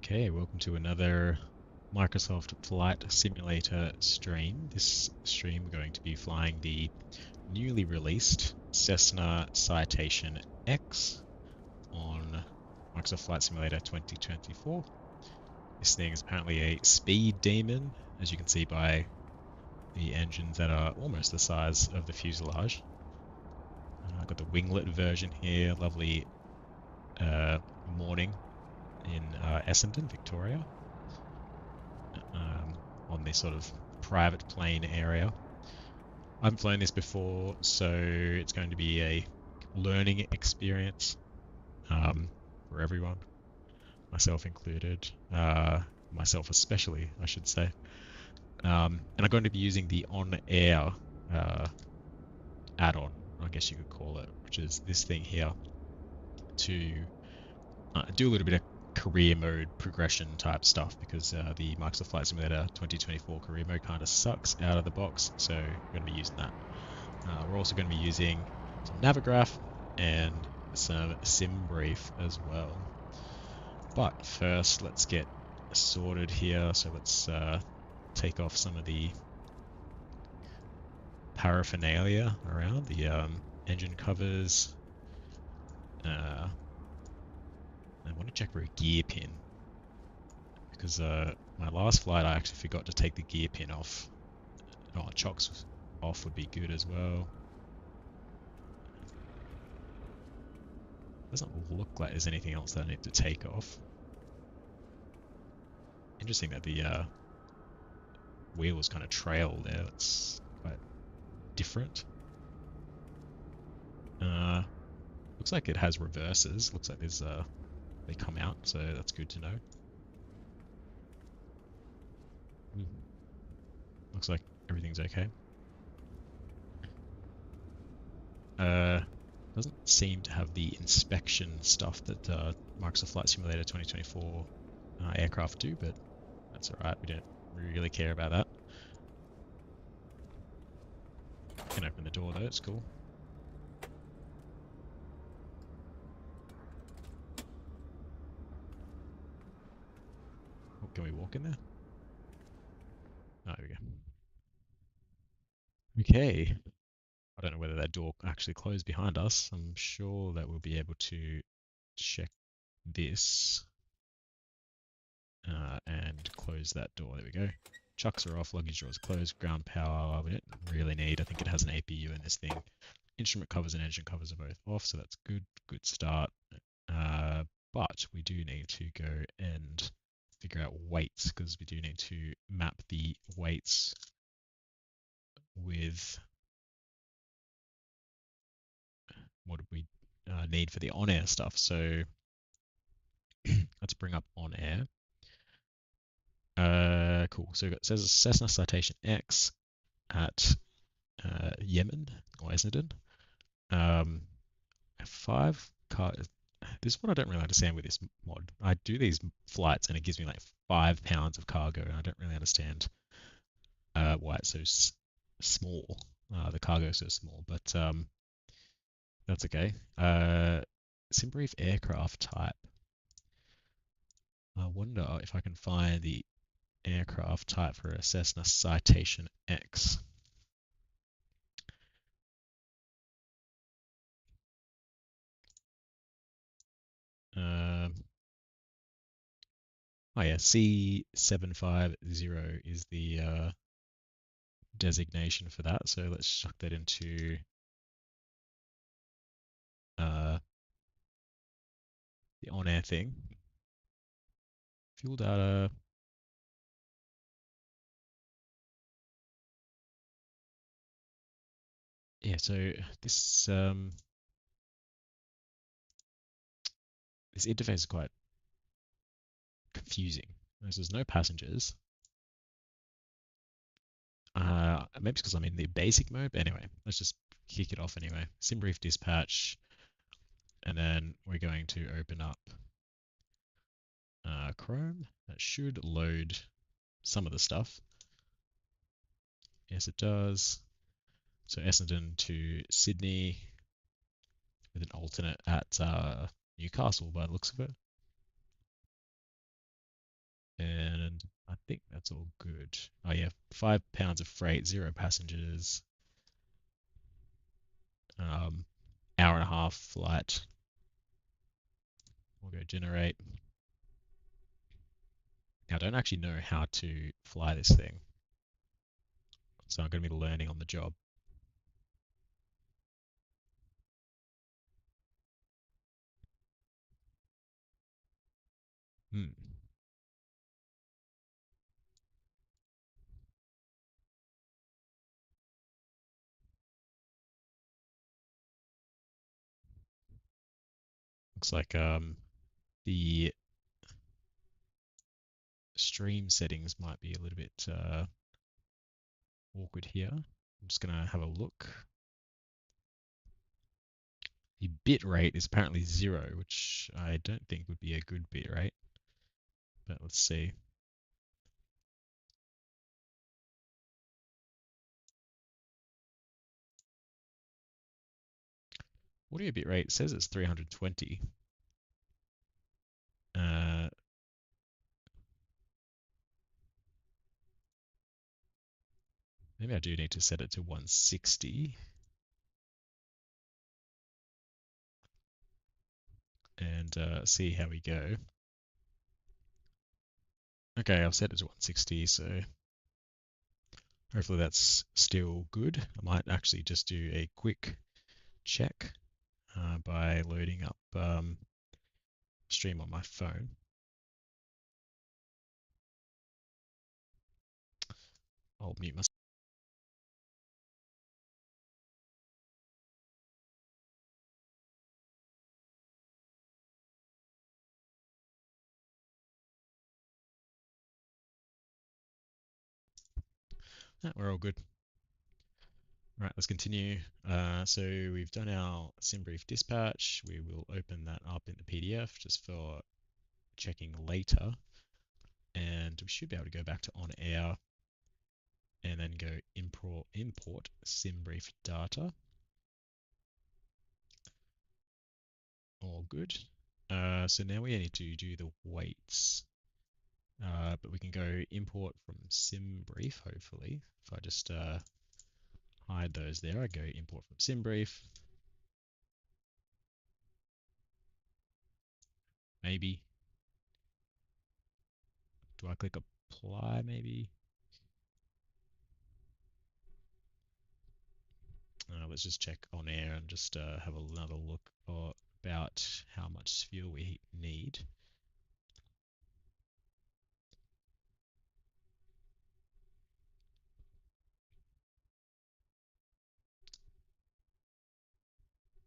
Okay, welcome to another Microsoft Flight Simulator stream. This stream we're going to be flying the newly released Cessna Citation X on Microsoft Flight Simulator 2024. This thing is apparently a speed demon, as you can see by the engines that are almost the size of the fuselage. I've got the winglet version here, lovely morning in Essendon, Victoria, on this sort of private plane area. I haven't flown this before, so it's going to be a learning experience for everyone, myself included, myself especially, I should say. And I'm going to be using the OnAir add-on, I guess you could call it, which is this thing here, to do a little bit of career mode progression type stuff, because the Microsoft Flight Simulator 2024 career mode kind of sucks out of the box, so we're going to be using that. We're also going to be using some Navigraph and some SimBrief as well. But first, let's get sorted here. So let's take off some of the paraphernalia around the engine covers. I want to check for a gear pin, because my last flight I actually forgot to take the gear pin off. Oh, chocks off would be good as well. Doesn't look like there's anything else that I need to take off. Interesting that the wheels kind of trail there. That's quite different. Looks like it has reverses. Looks like there's they come out, so that's good to know. Looks like everything's okay. Doesn't seem to have the inspection stuff that Microsoft Flight Simulator 2024 aircraft do, but that's alright, we don't really care about that. Can open the door though, it's cool. Oh, can we walk in there? Oh, there we go. Okay. I don't know whether that door actually closed behind us. I'm sure that we'll be able to check this and close that door. There we go. Chucks are off, luggage doors closed, ground power we don't really need. I think it has an APU in this thing. Instrument covers and engine covers are both off, so that's good. Good start. But we do need to go and figure out weights, because we do need to map the weights with what we need for the OnAir stuff. So let's bring up OnAir. Cool. So it says Cessna Citation X at Yemen or Essendon. 5 car. This is what I don't really understand with this mod. I do these flights and it gives me like 5 pounds of cargo, and I don't really understand why it's so small. The cargo is so small, but that's okay. SimBrief aircraft type. I wonder if I can find the aircraft type for a Cessna Citation X. Oh yeah, C750 is the designation for that. So let's chuck that into the OnAir thing. Fuel data. Yeah, so this this interface is quite confusing. There's no passengers. Maybe it's because I'm in the basic mode, but anyway, let's just kick it off anyway. SimBrief dispatch, and then we're going to open up Chrome. That should load some of the stuff. Yes, it does. So Essendon to Sydney with an alternate at Newcastle by the looks of it. And I think that's all good. Oh yeah, 5 pounds of freight, 0 passengers, um, hour and a half flight. We'll go generate. Now I don't actually know how to fly this thing, so I'm going to be learning on the job. Hmm. Looks like the stream settings might be a little bit awkward here. I'm just gonna have a look. The bit rate is apparently 0, which I don't think would be a good bit rate. But let's see. Audio bit rate says it's 320. Uh, Maybe I do need to set it to 160 and see how we go. Okay, I've set it to 160, so hopefully that's still good. I might actually just do a quick check by loading up stream on my phone. I'll mute myself. We're all good. Right, let's continue. So we've done our SimBrief dispatch. We will open that up in the PDF just for checking later. And we should be able to go back to OnAir and then go import SimBrief data. All good. So now we need to do the weights. But we can go import from SimBrief, hopefully. If I just hide those there, I go import from SimBrief. Maybe. Do I click apply, maybe? Let's just check OnAir and just have another look about how much fuel we need.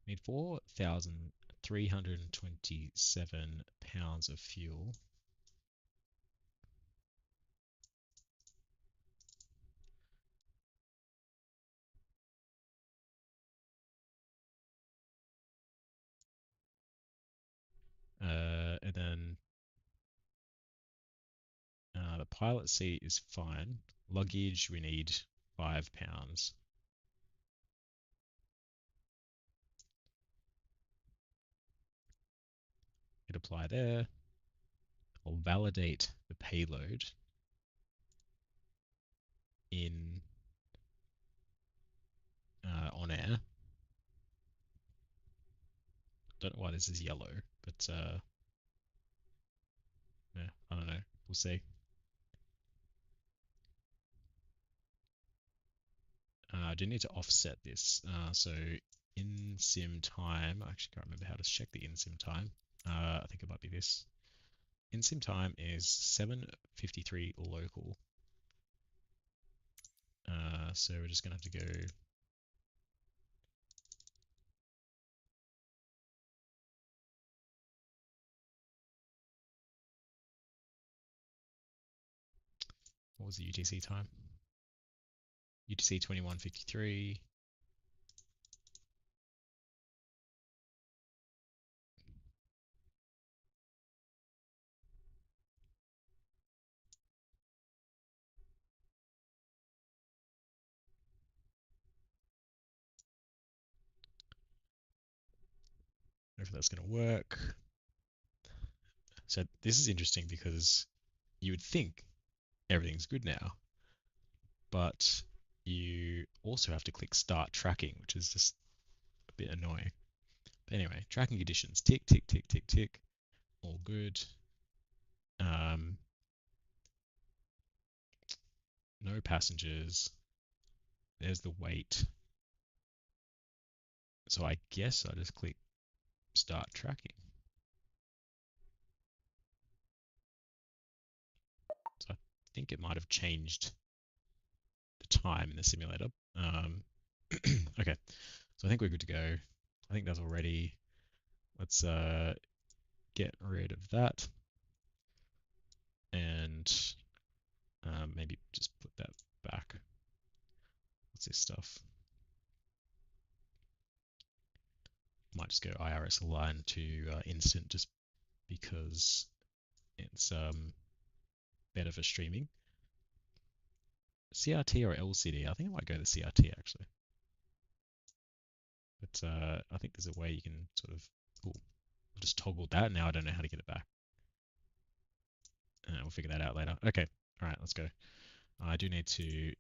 We need 4,327 pounds of fuel. And then the pilot seat is fine. Luggage, we need 5 pounds. Hit apply there. I'll validate the payload in OnAir. Don't know why this is yellow, but yeah, I don't know. We'll see. I do need to offset this. So in sim time, I actually can't remember how to check the in sim time. I think it might be this. In sim time is 7:53 local. So we're just gonna have to go. What was the UTC time? UTC 21:53. Hopefully that's gonna work. So this is interesting because you would think everything's good now, but you also have to click start tracking, which is just a bit annoying. But anyway, tracking conditions, tick, tick, tick, tick, tick, all good. No passengers. There's the weight. So I guess I just click start tracking. So I think it might have changed the time in the simulator. Okay, so I think we're good to go. I think that's all ready. Let's get rid of that and maybe just put that back. What's this stuff? Might just go IRS align to instant just because it's better for streaming. CRT or LCD? I think I might go the CRT actually. But I think there's a way you can sort of, ooh, I'll just toggle that. Now I don't know how to get it back. We'll figure that out later. Okay, all right, let's go. I do need to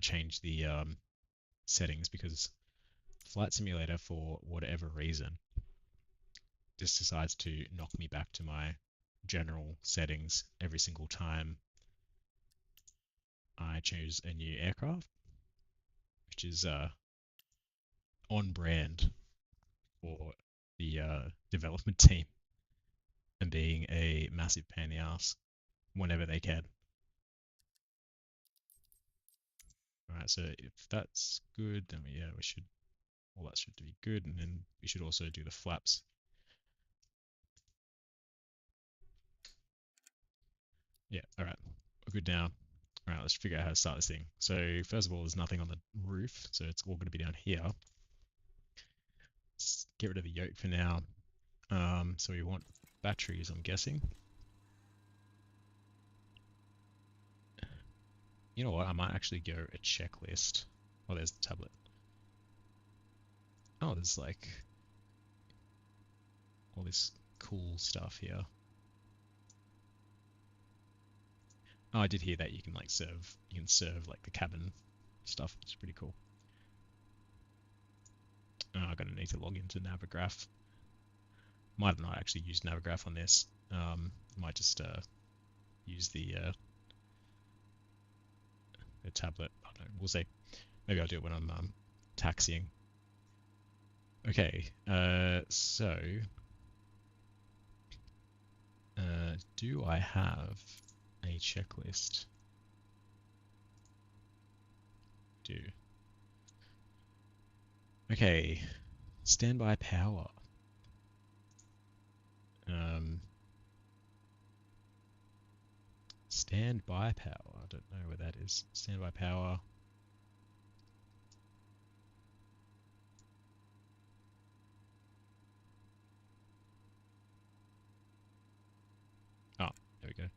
change the settings because Flight Simulator, for whatever reason, just decides to knock me back to my general settings every single time I choose a new aircraft, which is on brand for the development team and being a massive pain in the ass whenever they can. Alright, so if that's good, then we should, all that should be good, and then we should also do the flaps. Yeah, alright, we're good now. Alright, let's figure out how to start this thing. So first of all, there's nothing on the roof, so it's all going to be down here. Let's get rid of the yoke for now. So we want batteries, I'm guessing. You know what, I might actually go a checklist. Oh, there's the tablet. Oh, there's like all this cool stuff here. Oh, I did hear that you can like serve, like the cabin stuff, which is pretty cool. Oh, I'm gonna need to log into Navigraph. Might not actually use Navigraph on this. Might just use the tablet. I don't know, we'll see. Maybe I'll do it when I'm taxiing. Okay, so do I have a checklist? Do. Okay, standby power. Standby power. I don't know where that is. Standby power. Oh, there we go.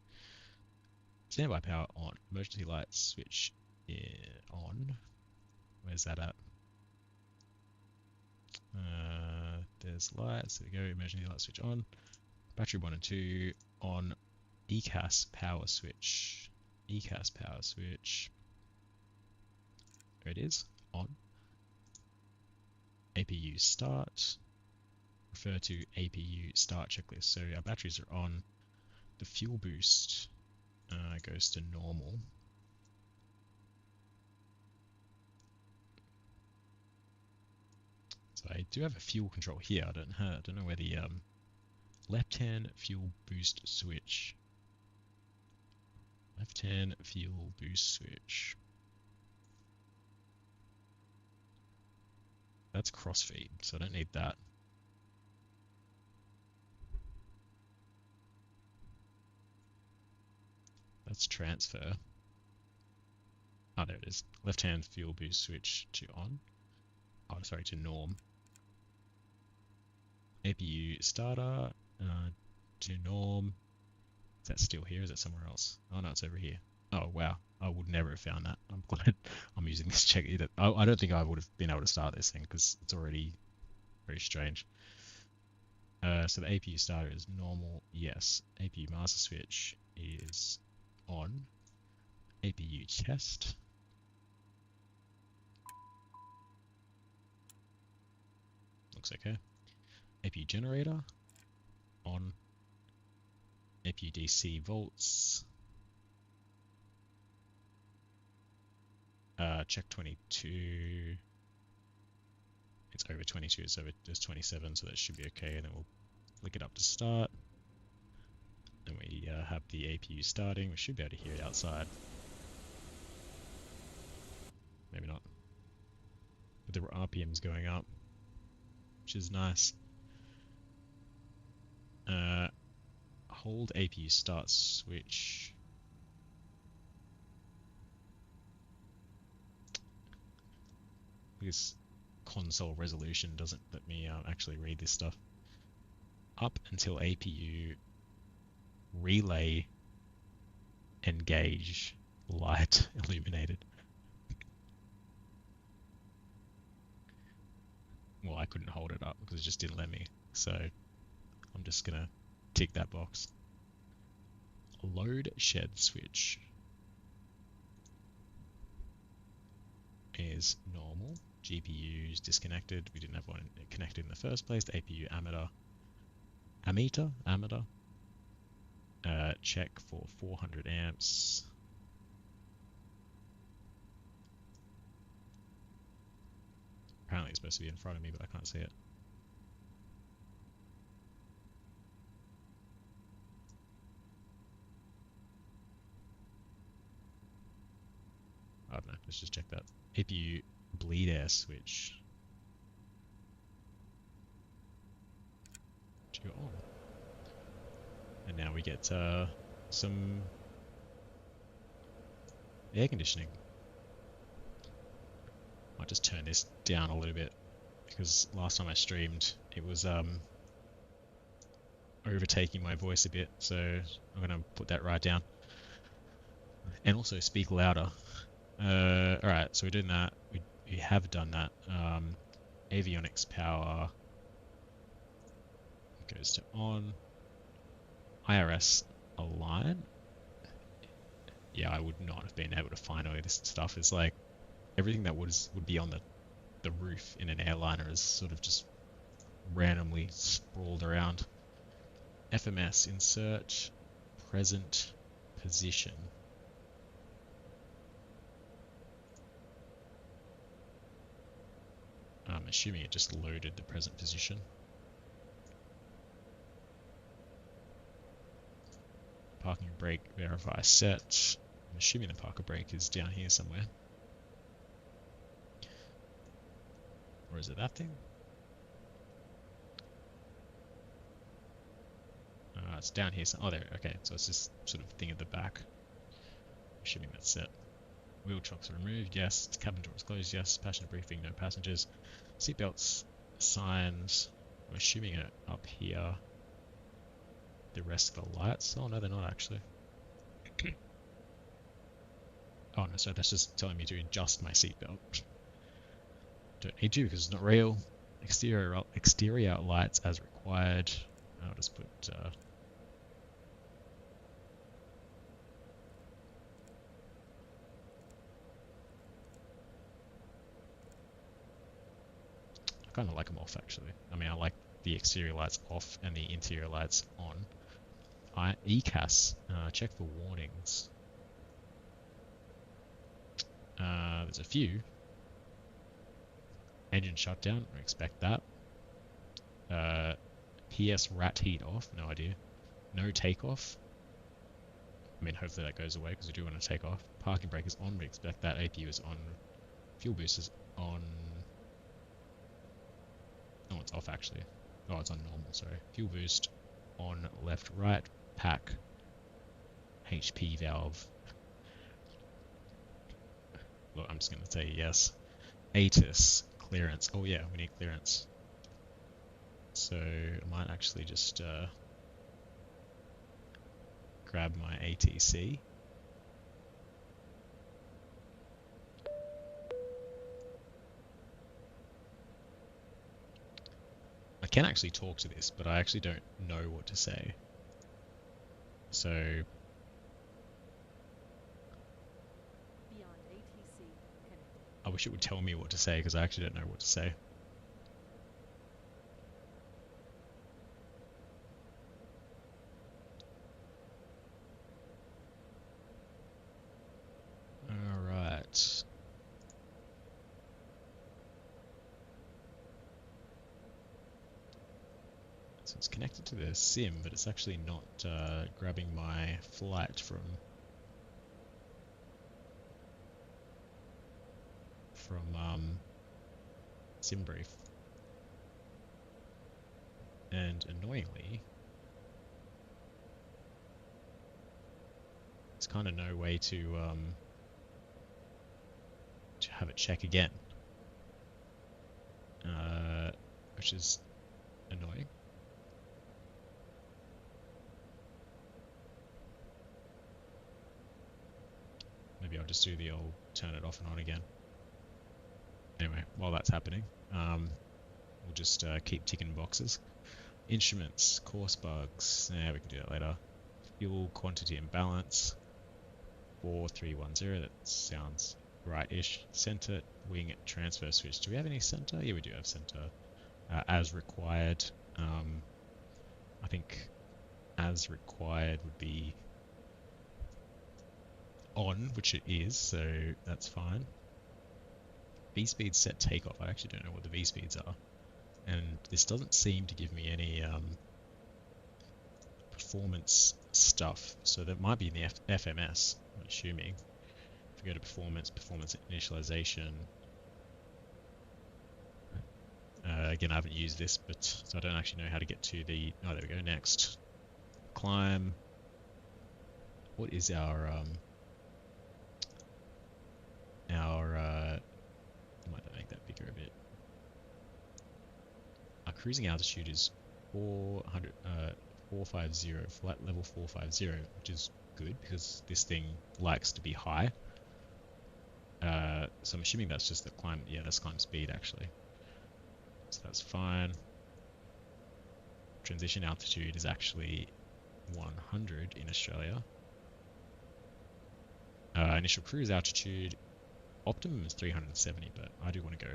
Standby power on. Emergency light switch on. Where's that at? There's lights. There we go. Emergency light switch on. Battery 1 and 2 on. ECAS power switch. ECAS power switch. There it is. On. APU start. Refer to APU start checklist. So our batteries are on. The fuel boost goes to normal. So I do have a fuel control here. I don't know where the left-hand fuel boost switch. Left-hand fuel boost switch. That's crossfeed, so I don't need that. That's transfer. Oh, there it is. Left-hand fuel boost switch to on. Oh, sorry, to norm. APU starter to norm. Is that still here? Is it somewhere else? Oh no, it's over here. Oh wow, I would never have found that. I'm glad I'm using this check. I don't think I would have been able to start this thing because it's already very strange. So the APU starter is normal. Yes. APU master switch is on. APU test. Looks okay. APU generator on. APU DC volts. Check 22. It's over 22, so it's 27, so that should be okay. And then we'll flick it up to start. And we have the APU starting. We should be able to hear it outside. Maybe not. But the RPM's going up, which is nice. Hold APU start switch. This console resolution doesn't let me actually read this stuff. Up until APU relay engage light illuminated. Well, I couldn't hold it up because it just didn't let me. So I'm just gonna tick that box. Load shed switch is normal. GPU's disconnected. We didn't have one connected in the first place. The APU ammeter. Check for 400 amps. Apparently it's supposed to be in front of me, but I can't see it. I don't know, let's just check that. APU bleed air switch. Go on. And now we get some air conditioning. I'll just turn this down a little bit because last time I streamed it was overtaking my voice a bit, so I'm gonna put that right down. And also speak louder. Alright, so we're doing that. We have done that. Avionics power goes to on. IRS align. Yeah, I would not have been able to find all of this stuff. It's like everything that would be on the roof in an airliner is sort of just randomly sprawled around. FMS insert present position. I'm assuming it just loaded the present position. Parking brake verify set. I'm assuming the parker brake is down here somewhere. Or is it that thing? It's down here. Oh, there. Okay, so it's this sort of thing at the back. I'm assuming that's set. Wheel chocks are removed. Yes. Cabin door is closed. Yes. Passenger briefing. No passengers. Seatbelts. Signs. I'm assuming it up here. The rest of the lights. Oh no, they're not actually. Oh no, so that's just telling me to adjust my seatbelt. Don't need to because it's not real. Exterior lights as required. I'll just put I kind of like them off actually. I mean, I like the exterior lights off and the interior lights on. ECAS, check for warnings. There's a few. Engine shutdown, I expect that. PS rat heat off, no idea. No takeoff. I mean, hopefully that goes away because we do want to take off. Parking brake is on, we expect that. APU is on. Fuel boost is on. Oh, it's off actually. Oh, it's on normal, sorry. Fuel boost on left, right, pack, HP valve. Look, I'm just going to say yes. ATIS, clearance. Oh yeah, we need clearance. So I might actually just grab my ATC. I can actually talk to this, but I actually don't know what to say. So I wish it would tell me what to say because I actually don't know what to say. Alright. So it's connected to the sim, but it's actually not grabbing my flight from SimBrief. And annoyingly, there's kind of no way to have it check again, which is annoying. Maybe I'll just do the old turn it off and on again. Anyway, while that's happening, we'll just keep ticking boxes. Instruments, course bugs, we can do that later. Fuel quantity and balance, 4310, that sounds right-ish. Center, wing, transfer switch. Do we have any center? Yeah, we do have center. As required. I think as required would be on, which it is, so that's fine. V-speed set takeoff. I actually don't know what the V-speeds are. And this doesn't seem to give me any performance stuff. So that might be in the FMS, I'm assuming. If we go to performance initialization. Again, I haven't used this, but so I don't actually know how to get to the... Oh, there we go, next. Climb. What is our... I might make that bigger a bit. Our cruising altitude is 450, flight level 450, which is good because this thing likes to be high. So I'm assuming that's just the climb. Yeah, that's climb speed actually. So that's fine. Transition altitude is actually 100 in Australia. Initial cruise altitude, optimum is 370, but I do want to go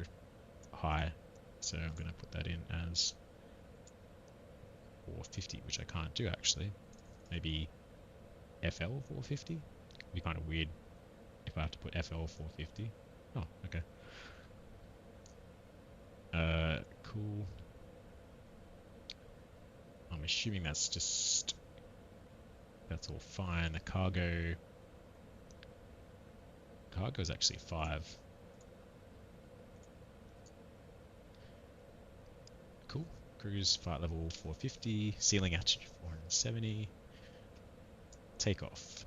high, so I'm going to put that in as 450, which I can't do actually. Maybe FL 450? It'd be kind of weird if I have to put FL 450. Oh, okay. Cool. I'm assuming that's all fine. The cargo is actually 5. Cool. Cruise flight level 450, ceiling altitude 470. Takeoff.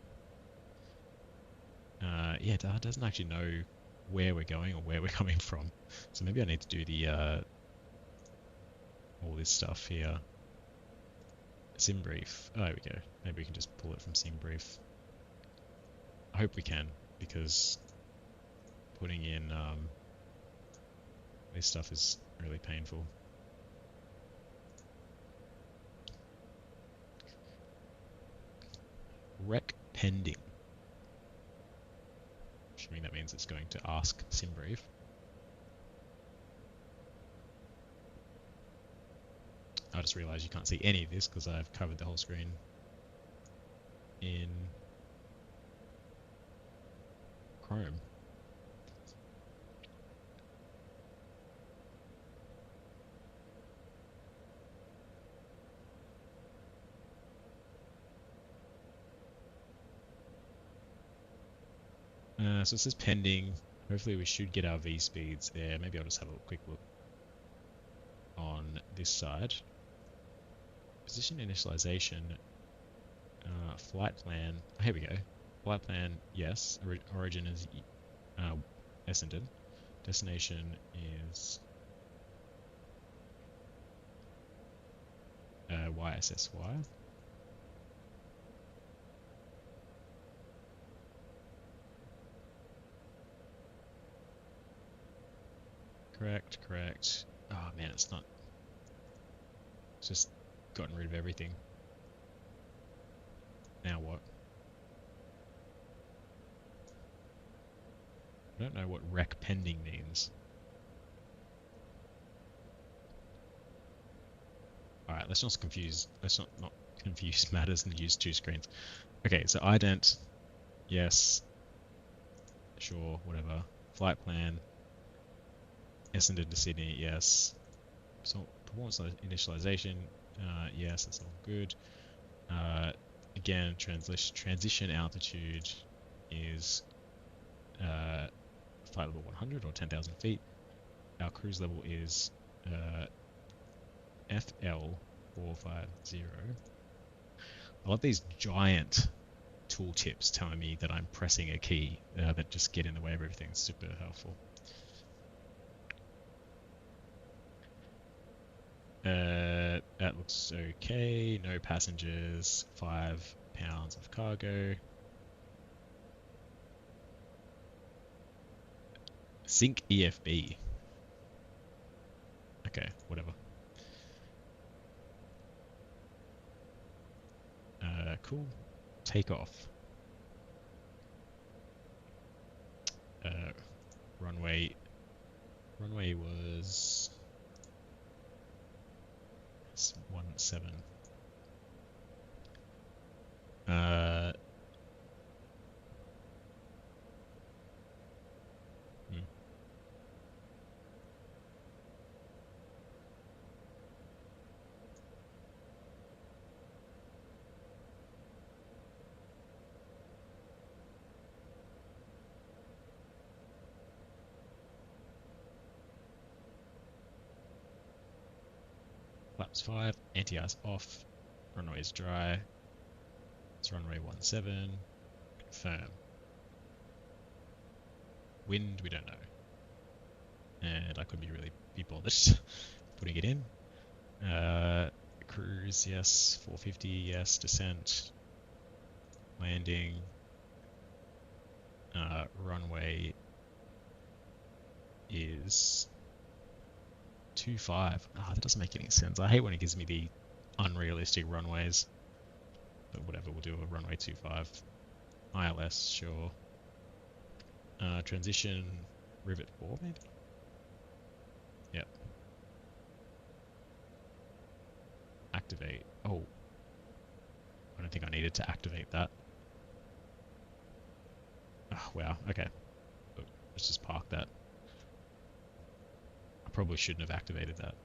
Yeah, it doesn't actually know where we're going or where we're coming from. So maybe I need to do the all this stuff here. SimBrief. Oh, there we go. Maybe we can just pull it from SimBrief. I hope we can, because putting in this stuff is really painful. Rec pending. Assuming that means it's going to ask SimBrief. I just realized you can't see any of this because I've covered the whole screen in Chrome. So it says pending. Hopefully we should get our V speeds there. Maybe I'll just have a quick look on this side. Position initialization. Flight plan. Oh, here we go. Flight plan, yes. Origin is Essendon. Destination is YSSY. Correct. Oh man, it's not. It's just gotten rid of everything. Now what? I don't know what rec pending means. Alright, let's not confuse matters and use two screens. Okay, so ident, yes, sure, whatever. Flight plan, Essendon to Sydney, yes. So performance initialization, yes, that's all good. Again, transition altitude is flight level 100 or 10,000 feet. Our cruise level is FL 450. I love these giant tooltips telling me that I'm pressing a key that just get in the way of everything. Super helpful. That looks okay. No passengers. 5 pounds of cargo. Sync EFB. Okay, whatever. Cool. Take off. Runway was 17. Flaps 5, anti-ice off, runway is dry, it's runway 17, confirm. Wind, we don't know. And I couldn't be bothered putting it in. Cruise, yes, 450, yes, descent, landing, runway is 25. That doesn't make any sense. I hate when it gives me the unrealistic runways. But whatever, we'll do a runway 25. ILS, sure. Transition, rivet 4 maybe? Yep. Activate. Oh. I don't think I needed to activate that. Oh, wow, okay. Let's just park that. I probably shouldn't have activated that.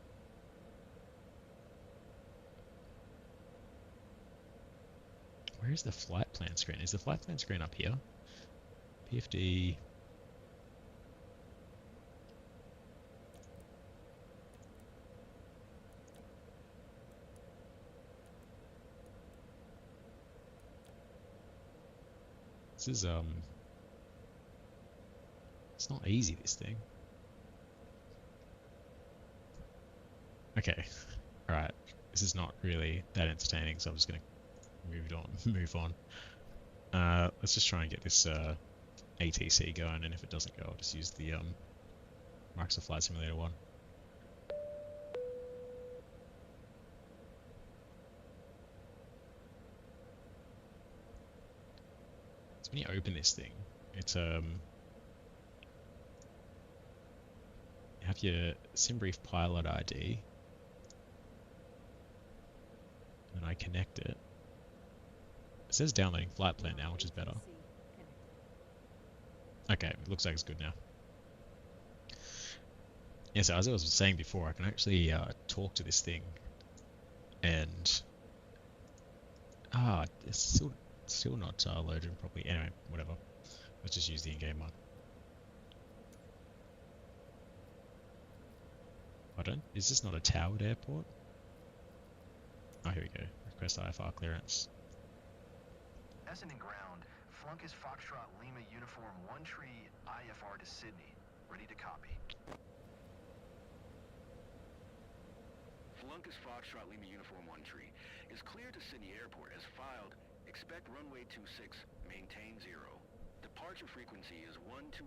Where is the flight plan screen? Is the flight plan screen up here? PFD. This is, it's not easy, this thing. Okay, alright. This is not really that entertaining, so I'm just gonna move on. Let's just try and get this ATC going, and if it doesn't go, I'll just use the Microsoft Flight Simulator one. So when you open this thing, it's you have your SimBrief pilot ID, and I connect it. It says downloading flight plan now, which is better. Okay, it looks like it's good now. Yeah, so as I was saying before, I can actually talk to this thing, and it's still not loaded properly. Anyway, whatever. Let's just use the in-game one. Pardon? Is this not a towered airport? Oh, here we go. Request IFR clearance. Essendon ground, Flunkus Foxtrot Lima Uniform 1 Tree IFR to Sydney. Ready to copy. Flunkus Foxtrot Lima Uniform 1 Tree is clear to Sydney Airport as filed. Expect runway 26, maintain 0. Departure frequency is 129.4,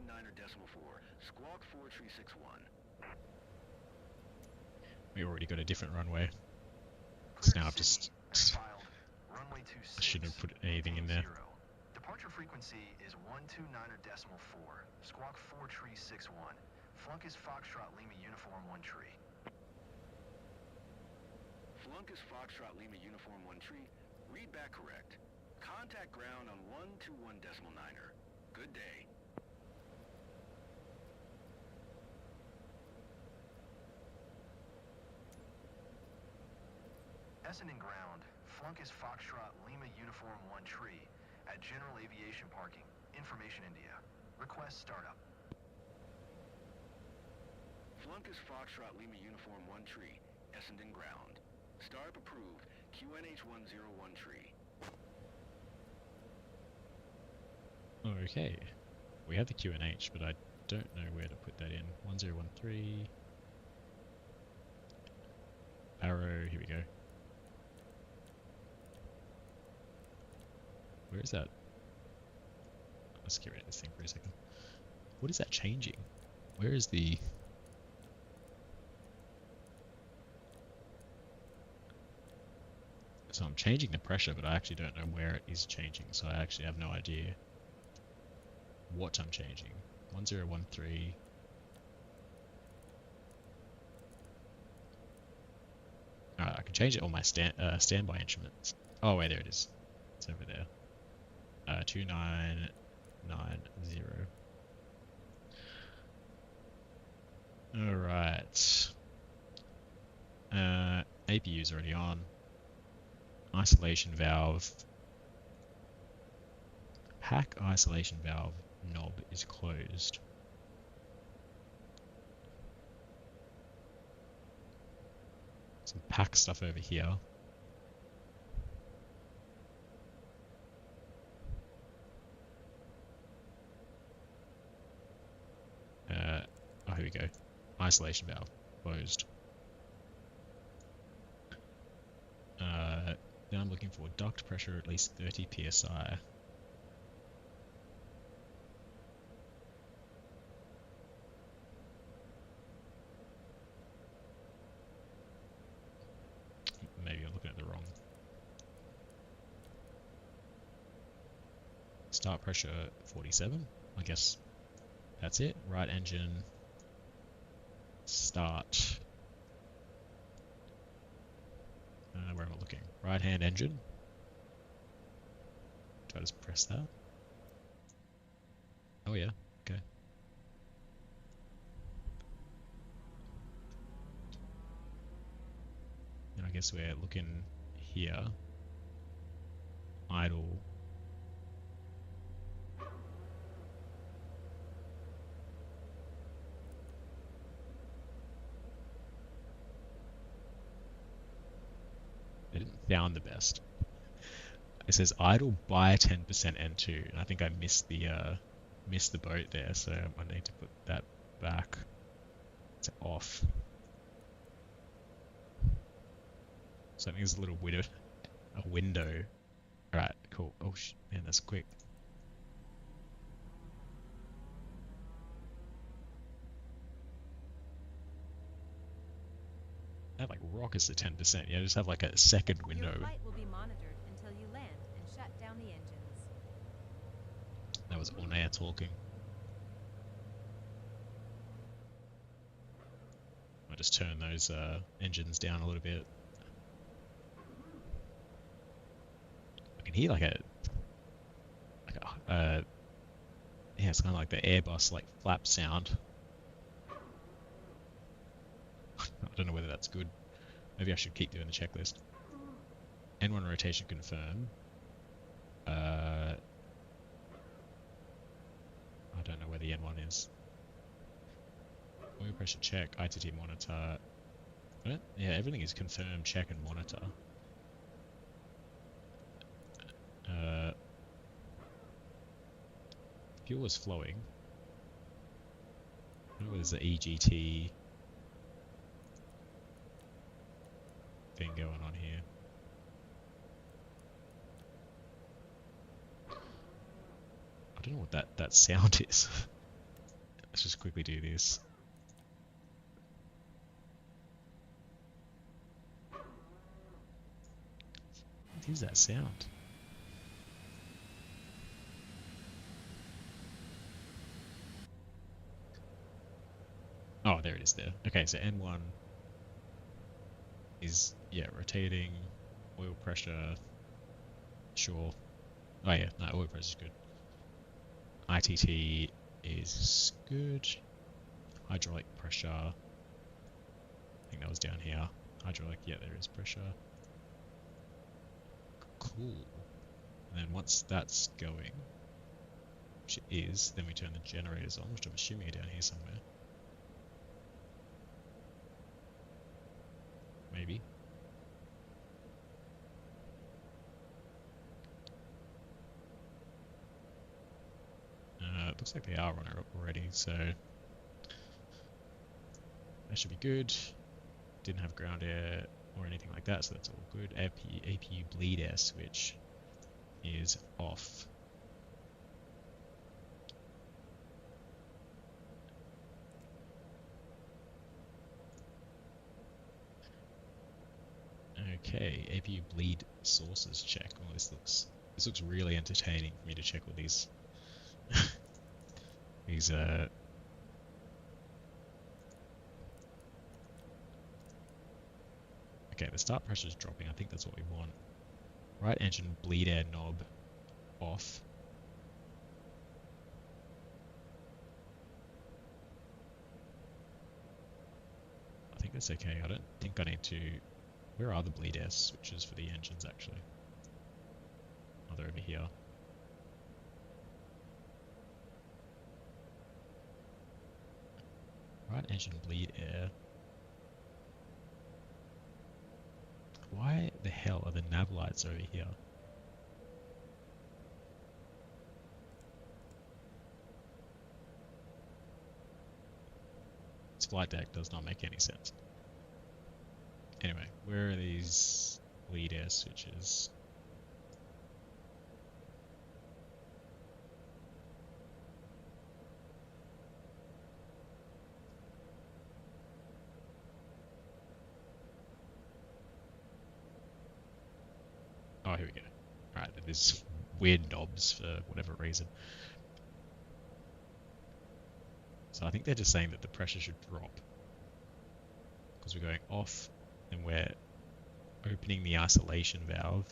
squawk 4361. We already got a different runway. So now I've just... I shouldn't have put anything in there. Departure frequency is 129.4, squawk 4 tree 61. Flunk is Foxtrot Lima Uniform 1 tree. Flunk is Foxtrot Lima Uniform 1 tree. Read back correct. Contact ground on 121.9er. Good day. Essendon ground. Flunk is Foxtrot Lima Uniform 1 tree at General Aviation Parking. Information India. Request startup. Flunk is Foxtrot Lima Uniform 1 tree. Essendon ground. Startup approved. QNH 101 tree. Okay, we have the QNH, but I don't know where to put that in. 1013. Arrow, here we go. Where is that? Let's get rid of this thing for a second. What is that changing? Where is the... So I'm changing the pressure, but I actually don't know where it is changing, so I actually have no idea what I'm changing. 1013. Alright, I can change it on my standby instruments. Oh wait, there it is. It's over there. 2990. Alright. APU is already on. Isolation valve. Pack isolation valve knob is closed. Some pack stuff over here. Oh, here we go. Isolation valve closed. Then I'm looking for duct pressure at least 30 psi. Maybe I'm looking at the wrong. Start pressure 47. I guess that's it. Right engine. Start. Where am I looking? Right hand engine. Do I just press that? Oh yeah, okay. And I guess we're looking here. Idle. It didn't sound the best. It says idle by 10% N2, and I think I missed the boat there, so I need to put that back to off. So I think there's a little window. Alright, cool. Oh man, that's quick. That like rockets to 10%. Yeah, just have like a second window. Your flight will be monitored until you land and shut down the engines. That was OnAir talking. I'll just turn those engines down a little bit. I can hear yeah, it's kind of like the Airbus like flap sound. I don't know whether that's good. Maybe I should keep doing the checklist. N1 rotation confirm. I don't know where the N1 is. Oil pressure check, ITT monitor. Yeah, everything is confirmed, check and monitor. Fuel is flowing. I don't know whether there's an EGT thing going on here. I don't know what that sound is. Let's just quickly do this. What is that sound? Oh, there it is there. Okay, so N1 is, yeah, rotating, oil pressure, sure. Oh yeah, no, oil pressure is good. ITT is good. Hydraulic pressure, I think that was down here. Hydraulic, yeah, there is pressure. Cool. And then once that's going, which it is, then we turn the generators on, which I'm assuming are down here somewhere. Maybe. It looks like they are on it already, so that should be good. Didn't have ground air or anything like that, so that's all good. APU bleed air switch is off. Okay, APU bleed sources check. Oh, this looks really entertaining for me to check all these these okay, the start pressure is dropping. I think that's what we want. Right engine bleed air knob off. I think that's okay. I don't think I need to. Where are the bleed air switches for the engines actually? Oh, they're over here. Right engine bleed air. Why the hell are the nav lights over here? This flight deck does not make any sense. Anyway, where are these bleed air switches? Oh, here we go. Alright, there's weird knobs for whatever reason. So I think they're just saying that the pressure should drop. Because we're going off and we're opening the isolation valve.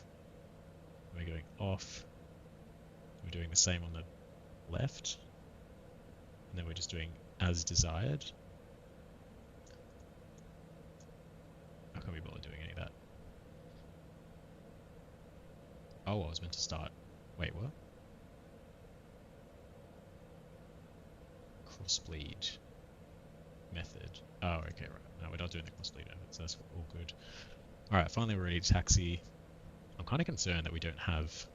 We're going off. We're doing the same on the left. And then we're just doing as desired. How can we bother doing any of that? Oh, I was meant to start. Wait, what? Cross-bleed method. Oh, okay, right. No, we're not doing the cross-bleed method, so that's all good. Alright, finally we're ready to taxi. I'm kind of concerned that we don't have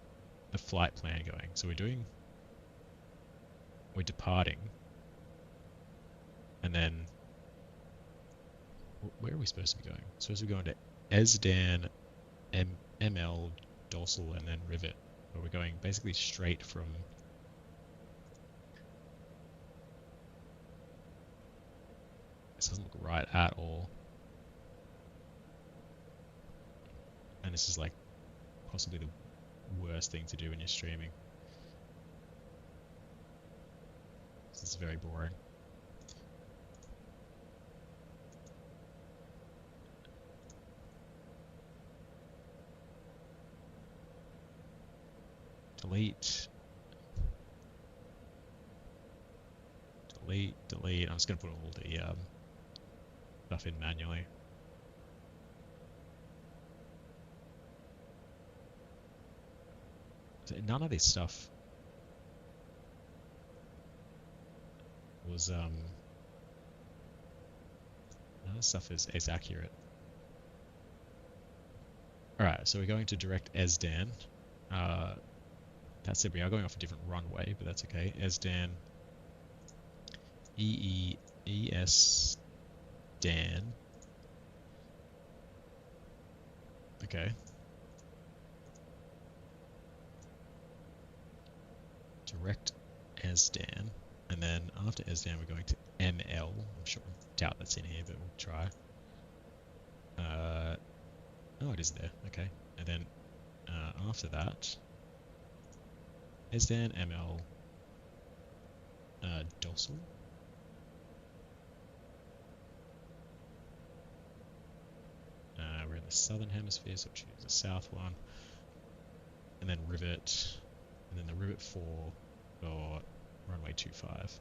the flight plan going. So we're departing. And then, where are we supposed to be going? We're supposed to be going to Esdan, ML, dorsal, and then rivet. But we're going basically straight from... This doesn't look right at all. And this is like possibly the worst thing to do when you're streaming. This is very boring. Delete. Delete, delete. I'm just going to put all the stuff in manually. So none of this stuff was none of this stuff is accurate. Alright, so we're going to direct Esdan. That's it, we are going off a different runway, but that's okay. Esdan ES Dan. Okay. Direct Esdan, and then after Esdan we're going to ML. I'm sure, doubt that's in here, but we'll try. Oh, it is there. Okay, and then after that, Esdan ML dorsal. southern hemisphere, so choose the south one. And then rivet, and then the rivet 4 for runway 25.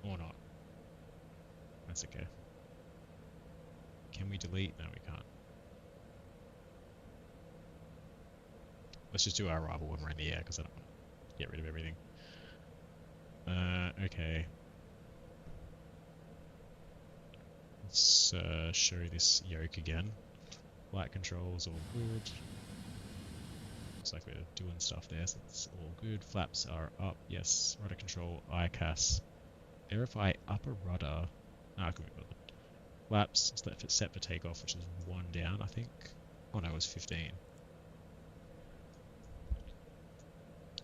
Or not. That's okay. Can we delete? No, we can't. Let's just do our arrival when we're in the air, because I don't want to get rid of everything. Okay. Let's show this yoke again. Flight controls, all good. Looks like we're doing stuff there, so it's all good. Flaps are up, yes. Rudder control, ICAS. Verify upper rudder. Ah, could be bothered. Flaps, set for takeoff, which is 1 down, I think. Oh no, it was 15.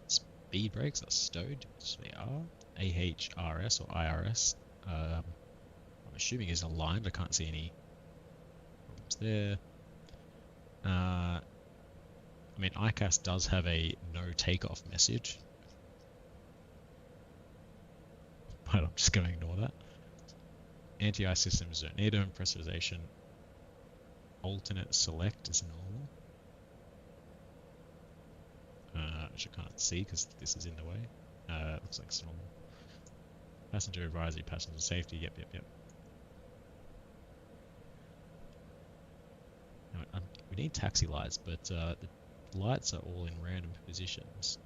Speed brakes are stowed, which they are. AHRS or IRS. I'm assuming is aligned. I can't see any problems there. I mean, ICAS does have a no takeoff message, but I'm just going to ignore that. Anti-ice systems don't need them. Pressurization. Alternate select is normal. Which I can't see because this is in the way. Looks like it's normal. Passenger advisory, passenger safety. Yep. Now, we need taxi lights, but the lights are all in random positions.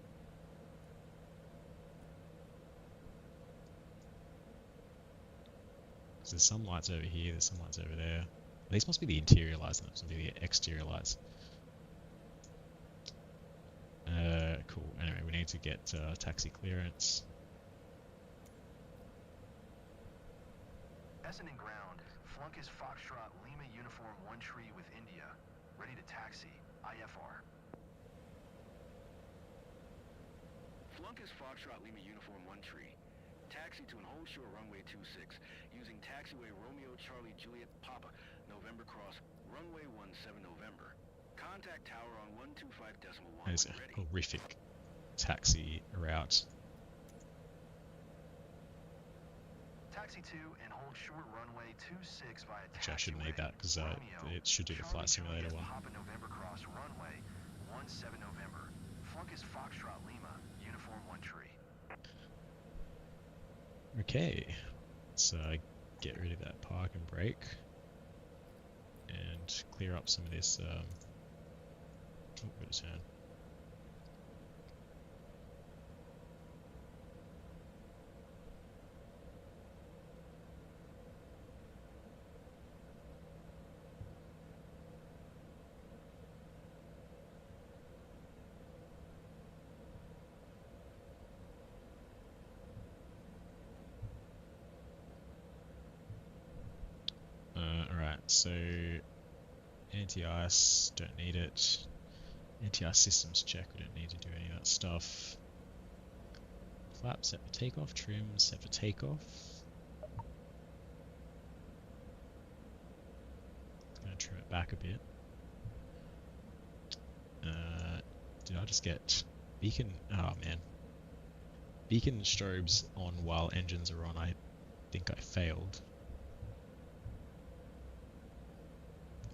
So there's some lights over here, there's some lights over there. These must be the interior lights, and those must be the exterior lights. Cool. Anyway, we need to get taxi clearance. Essendon ground. Flunkus Foxtrot Lima Uniform 1 tree with India. Ready to taxi. IFR. Flunkus Foxtrot Lima Uniform 1 tree. Taxi to an hold short runway 26 using taxiway Romeo Charlie Juliet Papa November cross runway 17 November. Contact tower on 125.1. That is a horrific taxi route. Taxi 2 and hold short runway 26 via taxiway. Actually, I shouldn't need that because it should do the flight simulator one. Papa November cross runway 17 November. Flunkus Foxtrot Lima Uniform 1 tree. Okay, let's get rid of that park and brake and clear up some of this. Oh, got a turn. Alright, so anti-ice, don't need it. Anti-ice systems check, we don't need to do any of that stuff. Flap set for takeoff, trim set for takeoff. Gonna trim it back a bit. Did I just get beacon? Oh man. Beacon strobes on while engines are on. I think I failed.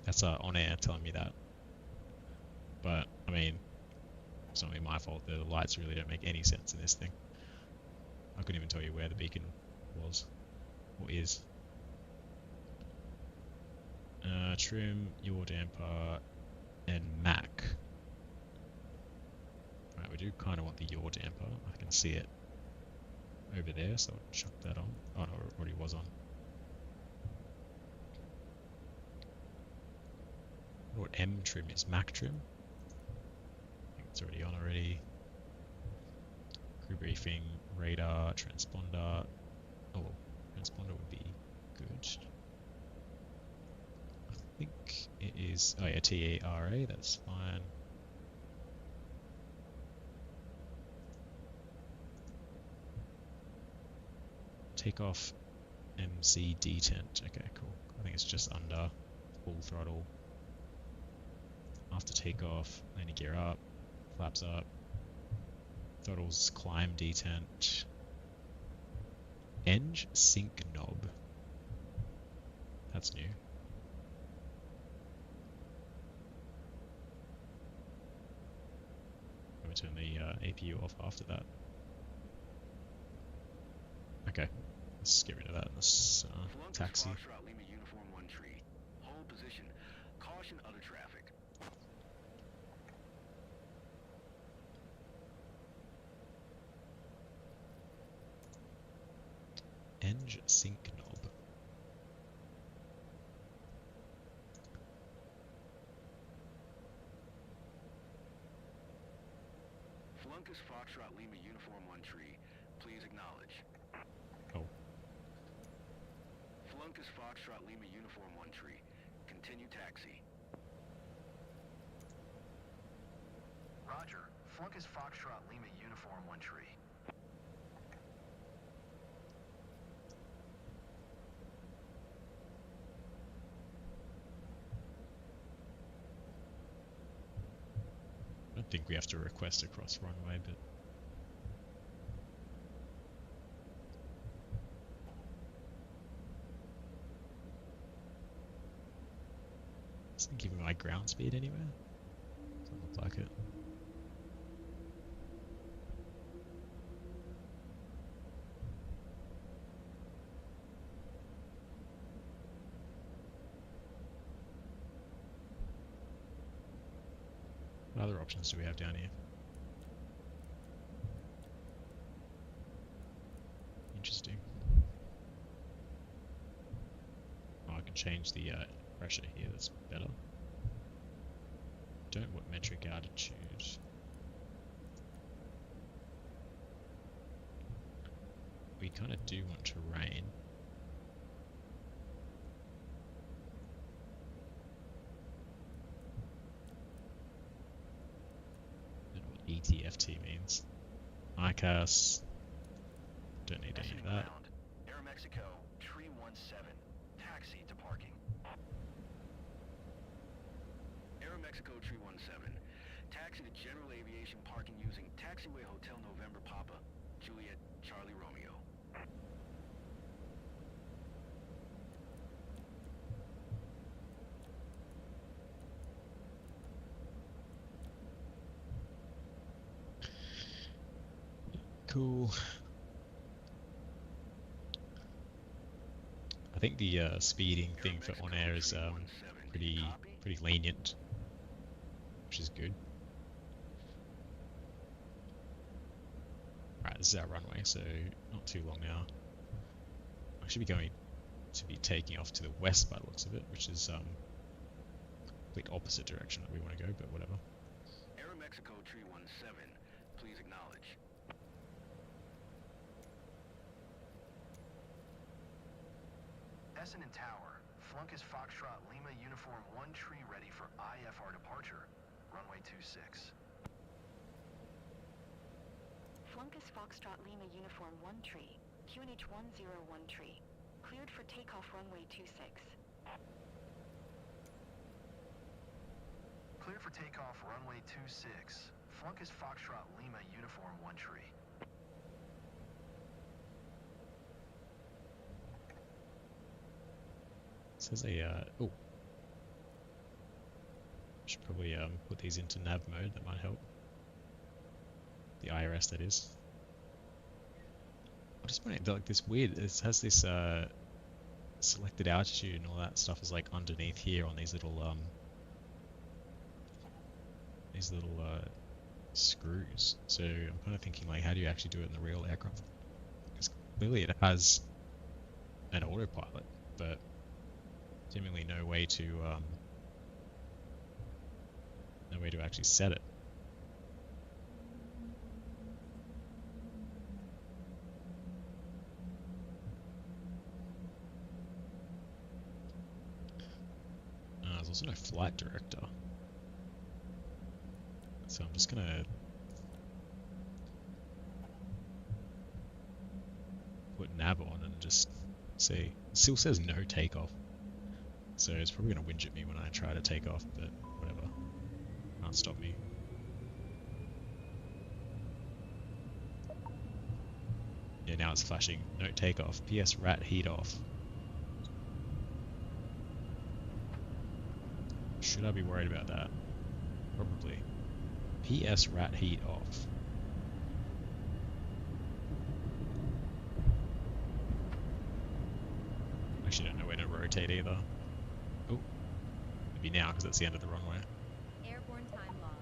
That's OnAir telling me that. But, I mean, it's not really my fault. The lights really don't make any sense in this thing. I couldn't even tell you where the beacon was, or is. Trim, yaw damper, and Mac. Right, we do kind of want the yaw damper. I can see it over there, so I'll chuck that on. Oh no, it already was on. I wonder what M trim is. Mac trim? I think it's already on already. Crew briefing, radar, transponder. Oh, transponder would be good. I think it is. Oh yeah, TARA, that's fine. Takeoff MC detent. Okay, cool. I think it's just under full throttle. After takeoff, landing gear up, Flaps up. Throttles climb detent. Eng sync knob. That's new. I'm going to turn the APU off after that. Okay, let's get rid of that in this taxi. Foxtrot Lima Uniform 1 tree. Hold position. Caution other traffic. Eng sync knob. Flunkus Foxtrot Lima Uniform 1 tree. Please acknowledge. Oh. Flunkus Foxtrot Lima Uniform 1 tree. Continue taxi. Roger. Flunkus Foxtrot Lima Uniform 1 tree. I don't think we have to request a cross runway, but isn't giving my ground speed anywhere. Doesn't look like it. What other options do we have down here? Interesting. Oh, I can change the pressure here, that's better. Don't want metric altitude. We kind of do want terrain. ETFT means. ICAS. Don't need any of that. Aeromexico, tree 17. Taxi to parking. Aeromexico, tree 17. Taxi to general aviation parking using taxiway Hotel November Papa, Juliet, Charlie Romeo. Cool. I think the speeding thing for OnAir is pretty lenient, which is good. Right, this is our runway, so not too long now. I should be going to be taking off to the west by the looks of it, which is complete opposite direction that we want to go, but whatever. Aeromexico, tree 17. Please acknowledge. Essendon Tower, Flunkus Foxtrot Lima Uniform 1 tree ready for IFR departure. Runway 26. Flunkus Foxtrot Lima Uniform 1 tree, QNH 101 tree. Cleared for takeoff runway 26. Clear for takeoff runway 26. Flunkus Foxtrot Lima Uniform 1 tree. It says oh. Should probably put these into nav mode, that might help. The IRS, that is. I'm just wondering, like, this weird, it has this selected altitude and all that stuff is like underneath here on these little screws. So I'm kind of thinking, like, how do you actually do it in the real aircraft? Because clearly it has an autopilot, but seemingly no way to actually set it. There's also no flight director, so I'm just gonna put nav on and just see. It still says no takeoff, so it's probably gonna whinge at me when I try to take off, but whatever, can't stop me. Yeah, now it's flashing. Note takeoff. PS rat heat off. Should I be worried about that? Probably. PS rat heat off. Actually don't know when to rotate either. Oh, maybe now because it's the end of the runway. Airborne time logged.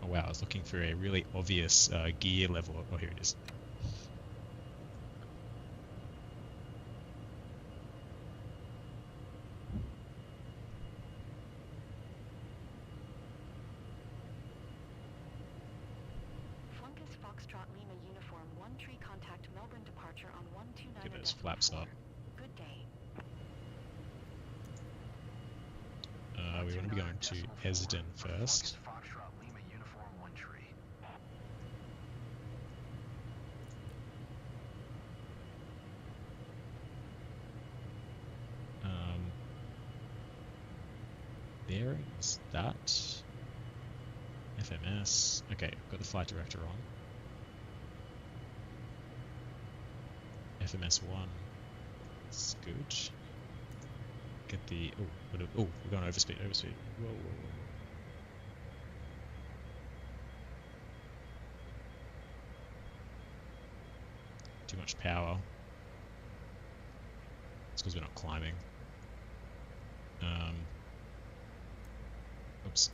Oh wow, I was looking for a really obvious gear level. Oh, here it is. Flunkis Foxtrot Lima Uniform 1 tree contact Melbourne departure on 129. Get those flaps up. Good day. We want to be going to Esden first. Foxtrot Lima Uniform 1 tree. Bearings, that. FMS. Okay, got the flight director on. FMS 1. It's good. Get the. Oh, we're going overspeed. Whoa. Too much power. It's because we're not climbing. Oops.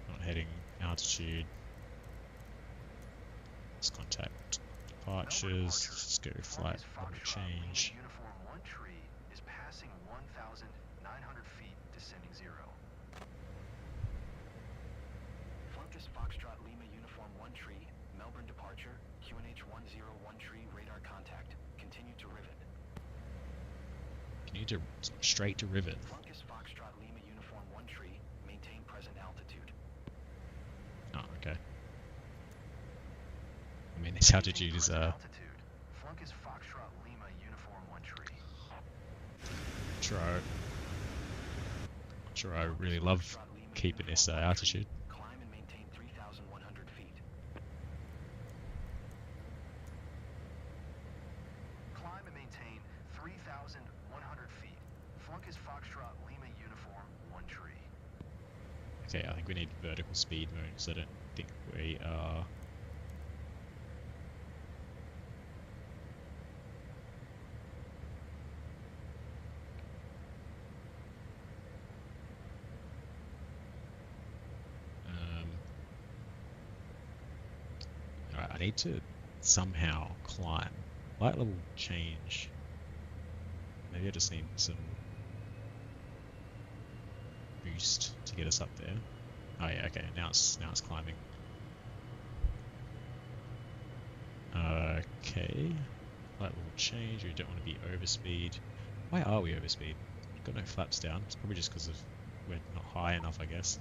Not heading altitude. Let's contact departures. Let's go flight level change. Uniform 1 tree is passing 1,900 feet, descending 0. Flunkis Foxtrot Lima Uniform 1 tree, Melbourne departure, QNH 101 tree, radar contact. Continue to rivet. Can you do straight to rivet? Flunkis Foxtrot Lima Uniform 1 tree, maintain present altitude. Oh, okay. I mean, this altitude is Altitude. Flunkis Foxtrot Lima Uniform 1 tree. sure I really love keeping this altitude. Climb and maintain 3,100 feet. Climb and maintain 3,100 feet. Flunkis Foxtrot Lima Uniform 1 tree. Okay, I think we need vertical speed mode, so I don't think we are. Alright, I need to somehow climb. Light level change. Maybe I just need some boost to get us up there. Oh yeah, okay, now it's climbing. Okay. Light level change, we don't want to be overspeed. Why are we overspeed? We've got no flaps down. It's probably just because we're not high enough, I guess.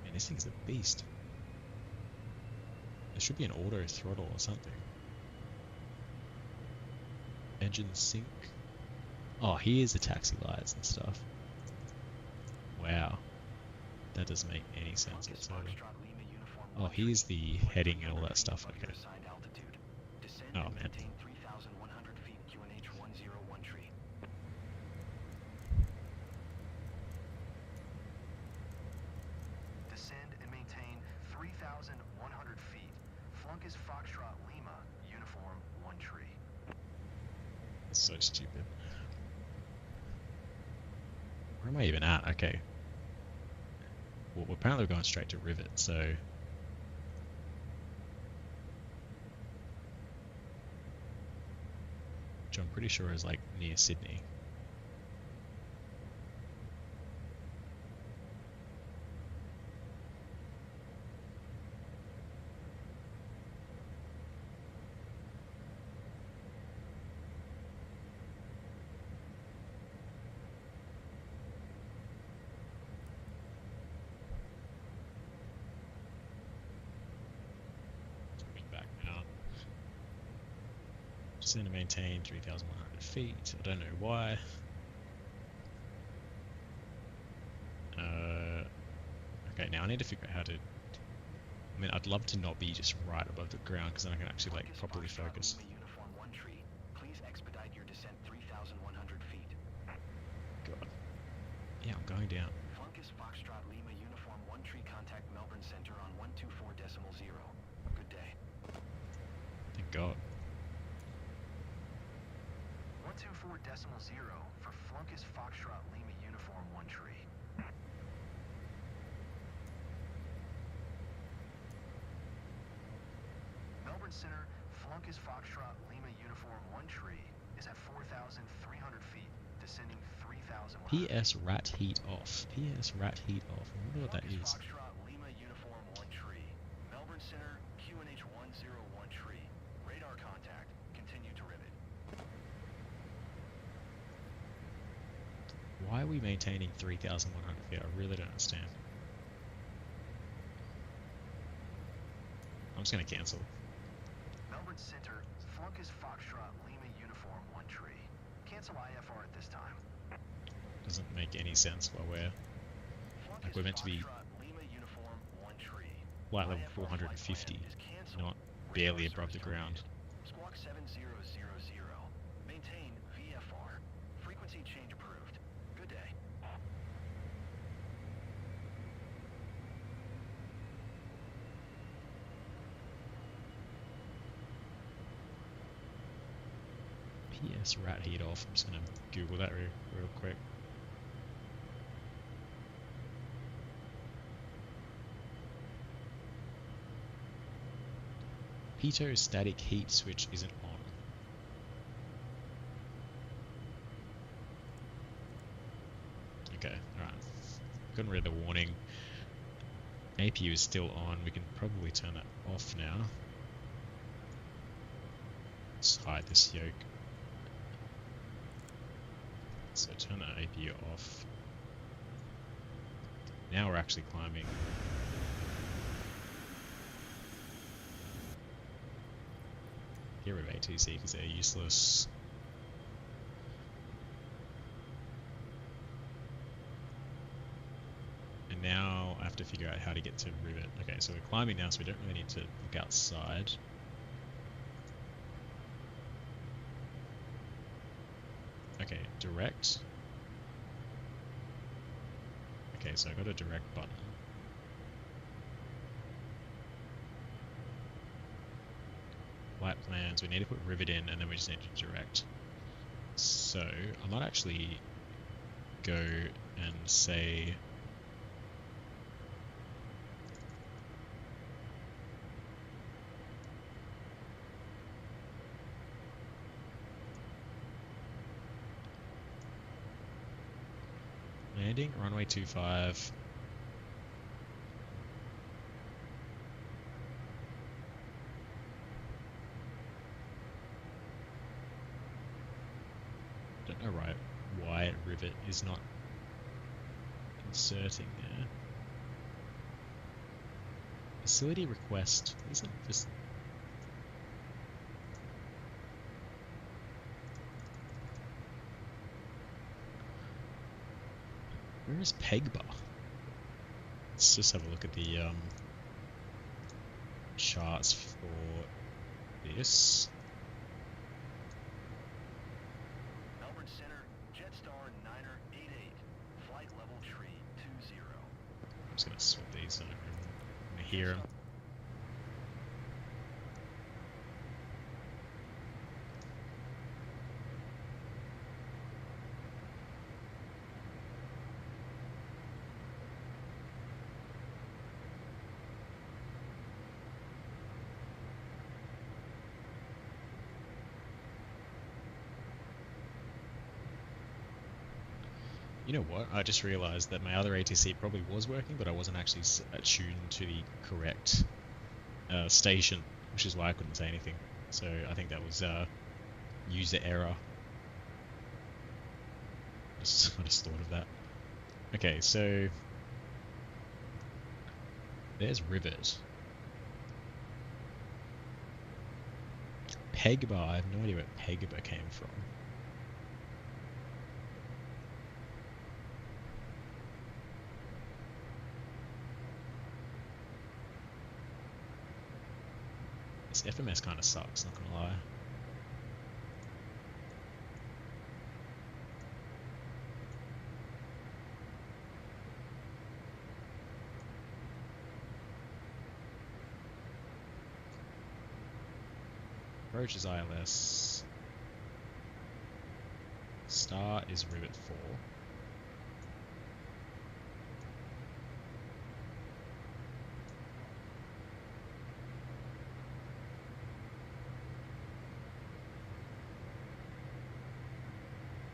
Man, this thing's a beast. There should be an auto throttle or something. Engine sync. Oh, here's the taxi lights and stuff. Wow. That doesn't make any sense whatsoever. Oh, here's the heading and all that stuff. Okay. Oh, man. Descend and maintain 3,100 feet. Flunkis Foxtrot Lima Uniform 1 tree. That's so stupid. Where am I even at? Okay. Well, apparently we're going straight to Rivet, so... Which I'm pretty sure is like near Sydney. To maintain 3,100 feet. I don't know why. Okay, now I need to figure out how to I mean, I'd love to not be just right above the ground because then I can actually like Focus properly Foxtrot focus. Lima Uniform 1 tree. Please expedite your descent 3,100 feet. God. Yeah, I'm going down. Flunkis Foxtrot Lima Uniform 1 tree, contact Melbourne Center on 124.0. Good day. Thank God. 124.0 for Flunkis Foxtrot Lima Uniform 1 tree. Melbourne Center, Flunkis Foxtrot Lima Uniform 1 tree is at 4,300 feet, descending 3,100 PS rat heat off. PS rat heet off. I wonder what that Flunkis is. Foxtrot Lima Uniform 1 tree. Melbourne Center, QNH 101 tree. Radar contact. Continue to rivet. Why are we maintaining 3,100 feet? I really don't understand. I'm just going to cancel. Melbourne Center, Flunkis Foxtrot Lima Uniform 1 tree. Cancel IFR at this time. Doesn't make any sense while we're Flunkis we're meant to be Foxtrot Lima Uniform 1 tree. flight level IFR flight 450, plan is canceled. not Radar barely service above the ground. terminated. Squawk 7000. Maintain VFR. Frequency change approved. Good day. PS rat heat off. I'm just going to Google that real quick. Pitot-static heat switch isn't on. Okay, alright. Couldn't read the warning. APU is still on. We can probably turn that off now. Let's hide this yoke. So turn the APU off. Now we're actually climbing. Get rid of ATC because they're useless. And now I have to figure out how to get to rivet. Okay, so we're climbing now, so we don't really need to look outside. Okay, direct. Okay, so I got a direct button. Flight plans, we need to put rivet in and then we just need to direct. So I might actually go and say landing, runway 25. Don't know why rivet is not inserting there. Facility request isn't just. Where is Pegba? Let's just have a look at the charts for this. Melbourne Center, Jetstar 9er 88. Flight level tree 20. I'm just gonna swap these so I can hear them. You know what? I just realized that my other ATC probably was working, but I wasn't actually attuned to the correct station, which is why I couldn't say anything. So I think that was user error. I just thought of that. Okay, so there's rivet. Pegba, I have no idea where Pegba came from. This FMS kind of sucks, not gonna lie. Approach is ILS. Star is Rivet 4.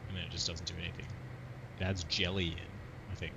And then it just doesn't do anything. It adds jelly in, I think.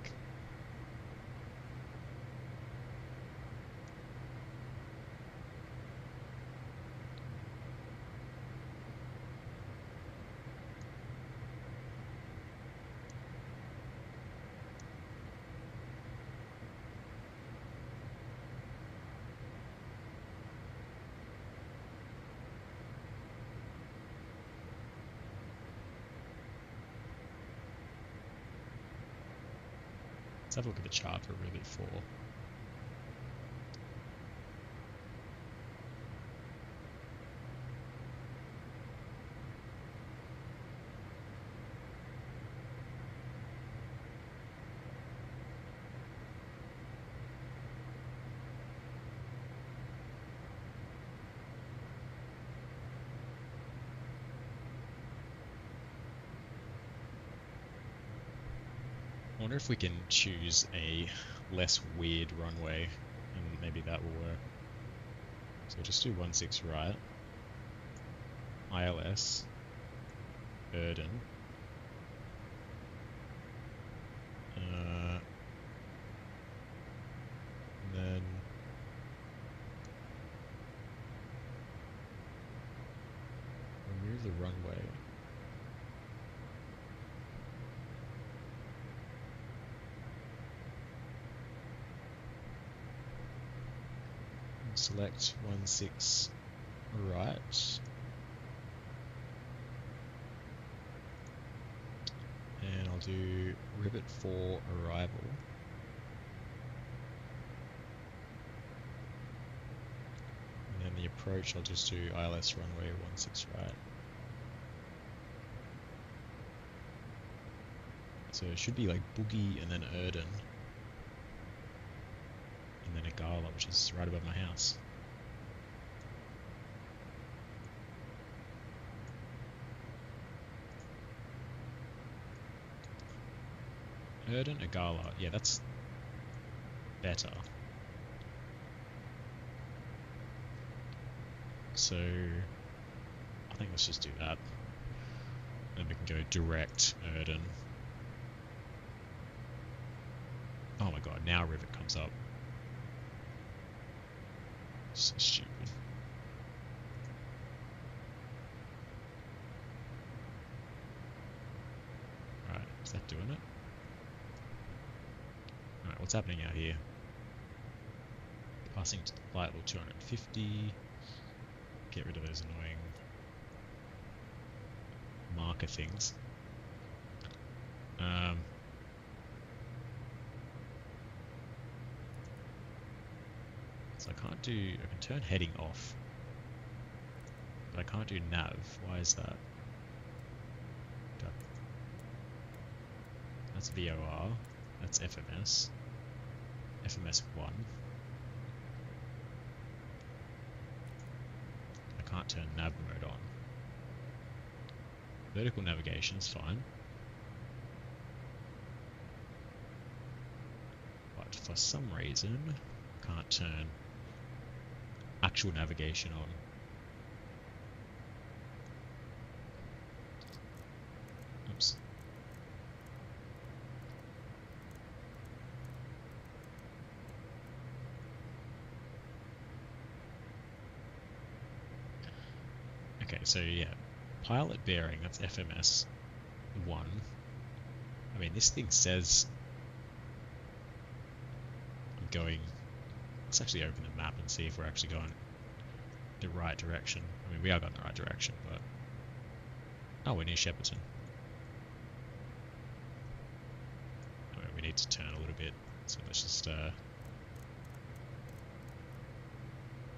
Let's have a look at the chart for Rivet 4. I wonder if we can choose a less weird runway, and maybe that will work. So just do 16 right, ILS, Erden, and then remove the runway. Select 16 right, and I'll do Rivet 4 arrival, and then the approach I'll just do ILS runway 16 right. So it should be like Boogie and then Erden. And then a Gala, which is right above my house. Erden, a Gala. Yeah, that's better. So I think let's just do that. Then we can go direct Erden. Oh my god, now Rivet comes up. So stupid. Right, is that doing it? Alright, what's happening out here? Passing to flight level 250. Get rid of those annoying marker things. So I can turn heading off, but I can't do nav. Why is that? Okay. That's VOR, that's FMS, FMS 1. I can't turn nav mode on. Vertical navigation is fine. But for some reason, I can't turn actual navigation on. Oops. Okay, so yeah, pilot bearing, that's FMS 1. I mean, this thing says I'm going. Let's actually open the map and see if we're actually going the right direction. I mean, we are going the right direction, but... Oh, we're near Shepperton. I mean, we need to turn a little bit, so let's just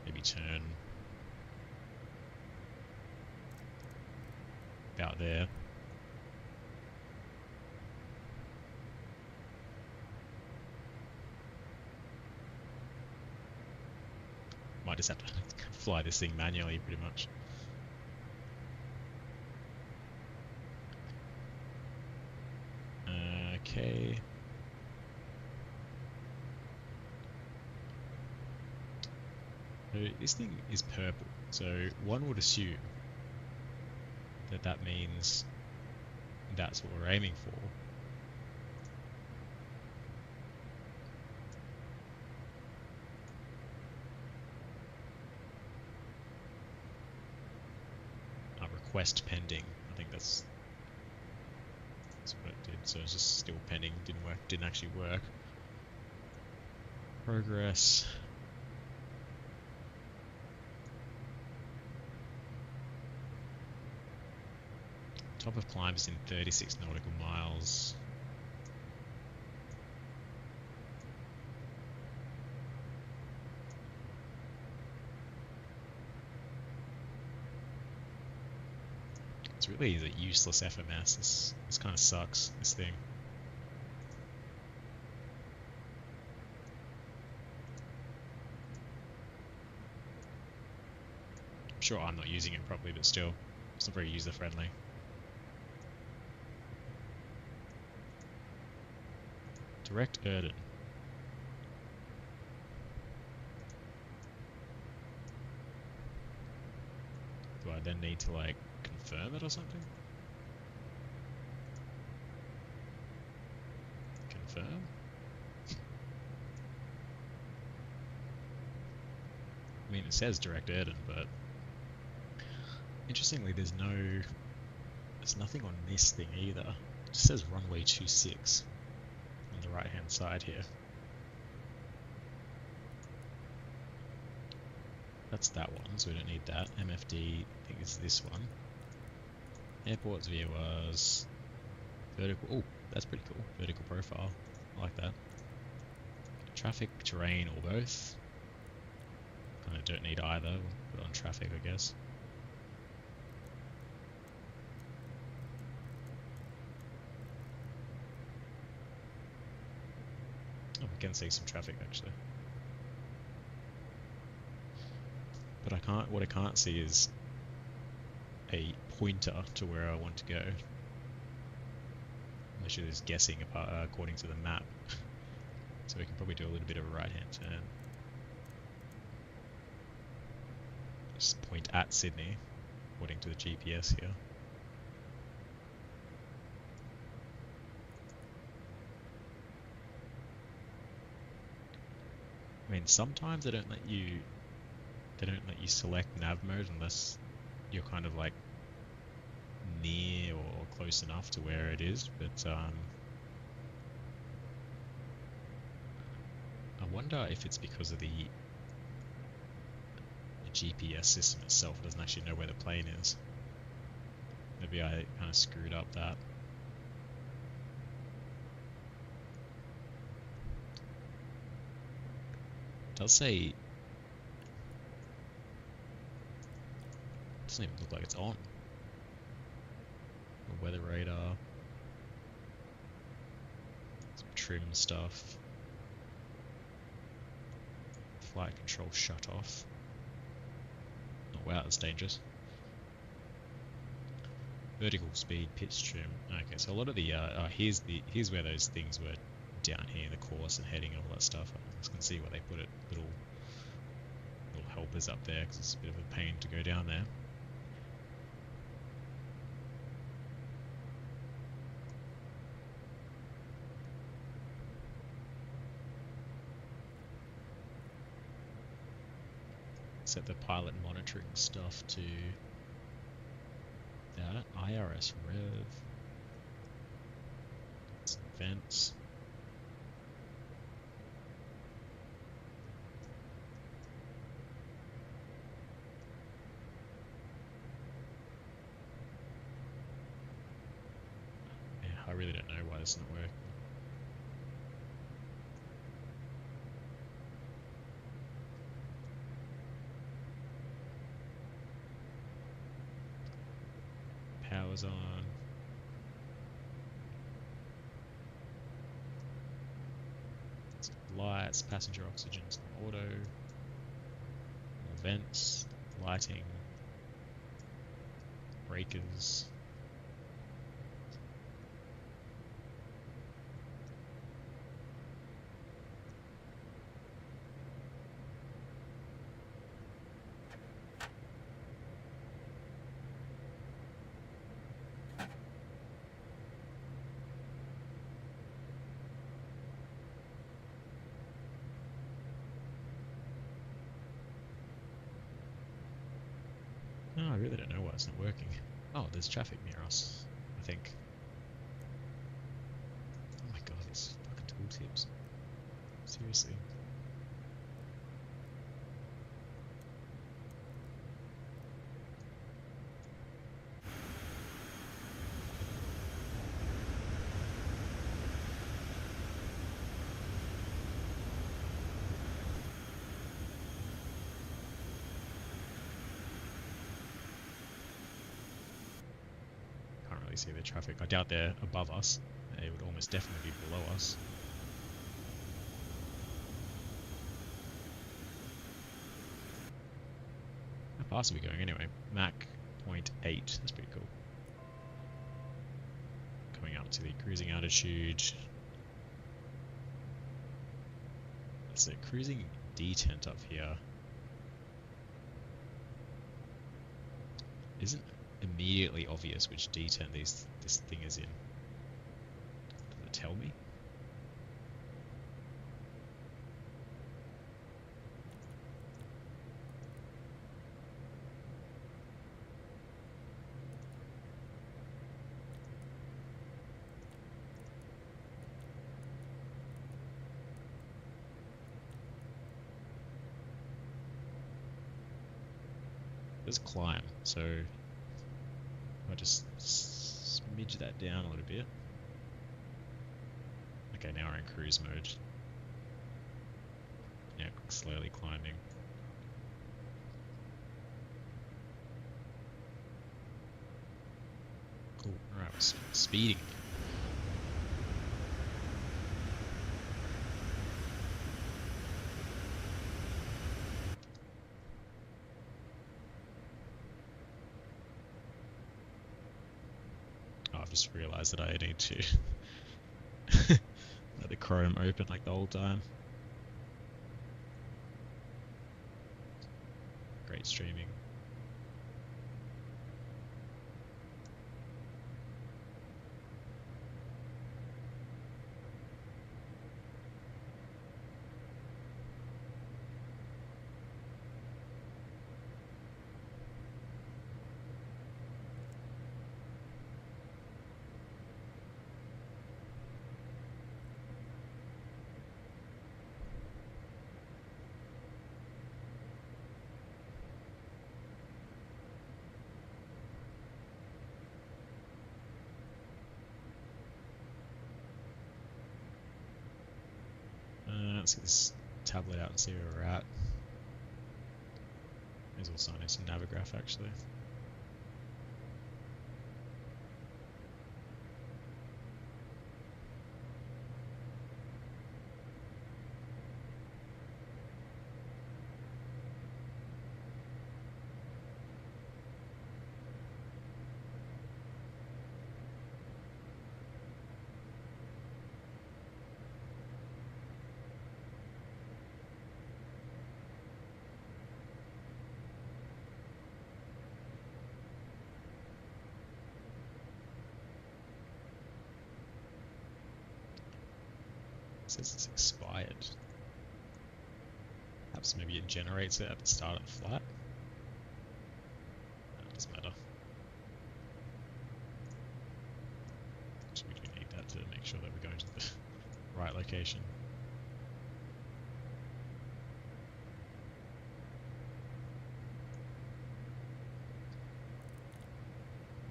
maybe turn out there. Might just have to fly this thing manually, pretty much. Okay. So this thing is purple, so one would assume that that means that's what we're aiming for. Request pending. I think that's what it did. So it's just still pending. Didn't work. Didn't actually work. Progress. Top of climb is in 36 nautical miles. It's really a useless FMS. This kind of sucks, this thing. I'm sure I'm not using it properly, but still, it's not very user-friendly. Direct Erden. Do I then need to, like, confirm it or something? Confirm? I mean, it says direct Erden, but interestingly, there's nothing on this thing either. It just says runway 26 on the right hand side here. That's that one, so we don't need that. MFD, I think it's this one. Airports, VORs, vertical, oh, that's pretty cool. Vertical profile, I like that. Traffic, terrain, or both. Kind of don't need either, we'll put it on traffic, I guess. Oh, we can see some traffic actually. But what I can't see is a pointer to where I want to go. I'm literally just guessing according to the map. So we can probably do a little bit of a right-hand turn. Just point at Sydney, according to the GPS here. I mean, sometimes they don't let you select nav mode unless you're kind of like near or close enough to where it is, but I wonder if it's because of the GPS system itself. It doesn't actually know where the plane is. Maybe I kind of screwed up that. It does say, doesn't even look like it's on. The weather radar, some trim stuff, flight control shut off. Oh wow, that's dangerous. Vertical speed, pitch trim. Okay, so a lot of the here's where those things were down here, the course and heading and all that stuff. I just can see where they put it, little helpers up there, because it's a bit of a pain to go down there. Set the pilot monitoring stuff to that. IRS rev. Some vents. Yeah, I really don't know why this isn't working. power's on. Lights, passenger oxygen's on auto. More vents, lighting, breakers. Oh, I really don't know why it's not working. Oh, there's traffic near us, I think. Oh my god, these fucking tooltips. Seriously. Can't really see the traffic. I doubt they're above us. They would almost definitely be below us. How fast are we going anyway? Mach 0.8. That's pretty cool. Coming up to the cruising altitude. That's the cruising detent up here. Isn't immediately obvious which detent this thing is in. Does it tell me? There's climb, so I'll just smidge that down a little bit. Okay, now we're in cruise mode. Yeah, slowly climbing. Cool. Alright, we're speeding. Oh, I've just realised that I need to let the Chrome open like the whole time. Great streaming. Let's get this tablet out and see where we're at. There's also a nice Navigraph actually. It says it's expired. Perhaps maybe it generates it at the start of the flight. No, it doesn't matter. So we do need that to make sure that we're going to the right location.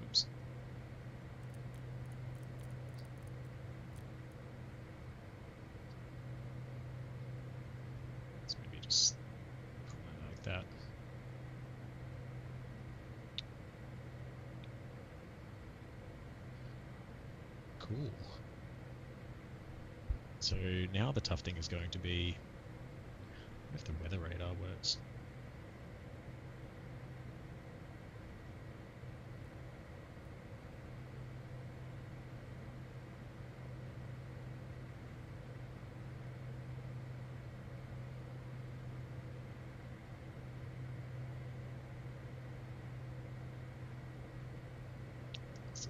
Oops. So maybe just put it like that. Cool. So now the tough thing is going to be if the weather radar works.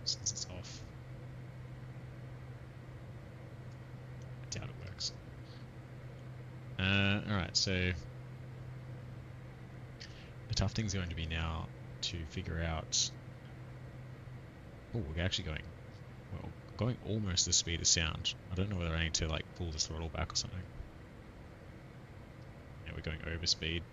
Since it's off. I doubt it works. Alright, so the tough thing's going to be now to figure out... Oh, we're actually going almost the speed of sound. I don't know whether I need to like pull the throttle back or something. Yeah, we're going over speed.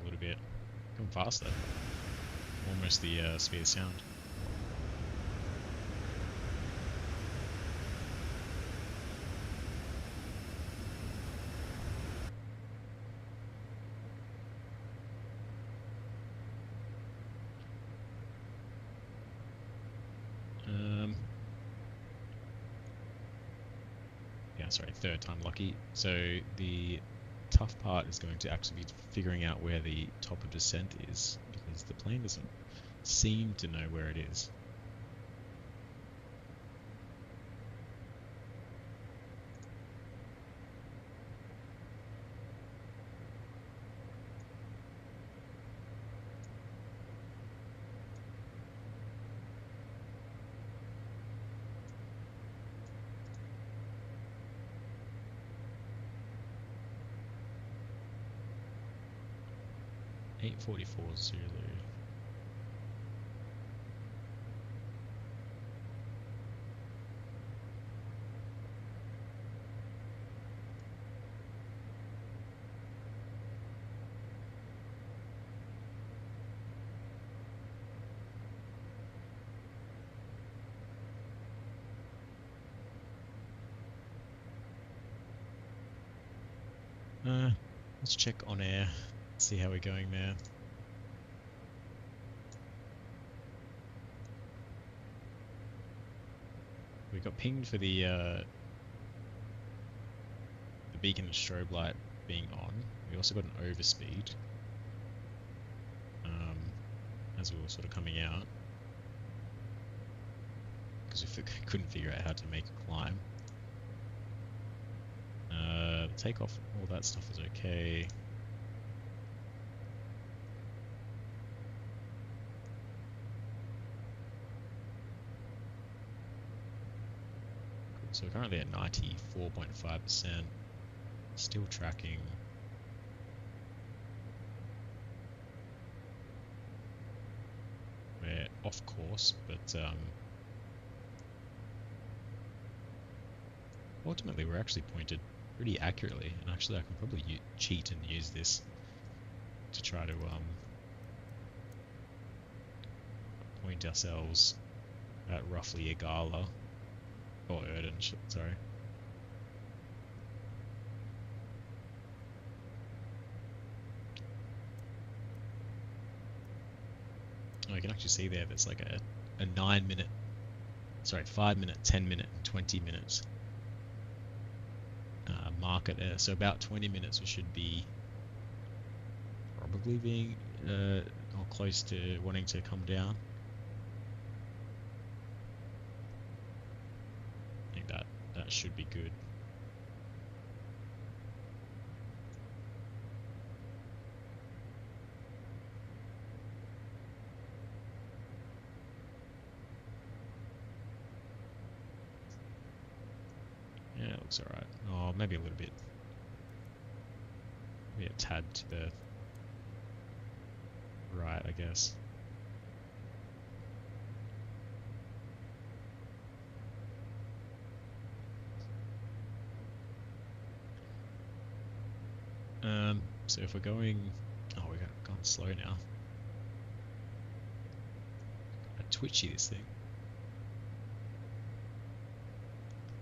A little bit. Going faster. Almost the speed of sound. Yeah, sorry, third time lucky. So the tough part is going to actually be figuring out where the top of descent is, because the plane doesn't seem to know where it is. .844 Zulu. Let's check OnAir, see how we're going there. We got pinged for the beacon and strobe light being on. We also got an overspeed as we were sort of coming out, because we couldn't figure out how to make a climb. Takeoff, all that stuff is okay. So we're currently at 94.5%, still tracking. We're off course, but ultimately we're actually pointed pretty accurately, and actually I can probably cheat and use this to try to point ourselves at roughly Igala. Or Erden, sorry. Oh, you can actually see there's like a 9 minute, sorry, 5 minute, 10 minute, 20 minutes market there. So about 20 minutes we should be probably being or close to wanting to come down. I think that should be good. Yeah, it looks alright. Oh, maybe a little bit. Maybe a tad to the right, I guess. So if we're going... Oh, we're gone slow now. Twitchy, this thing.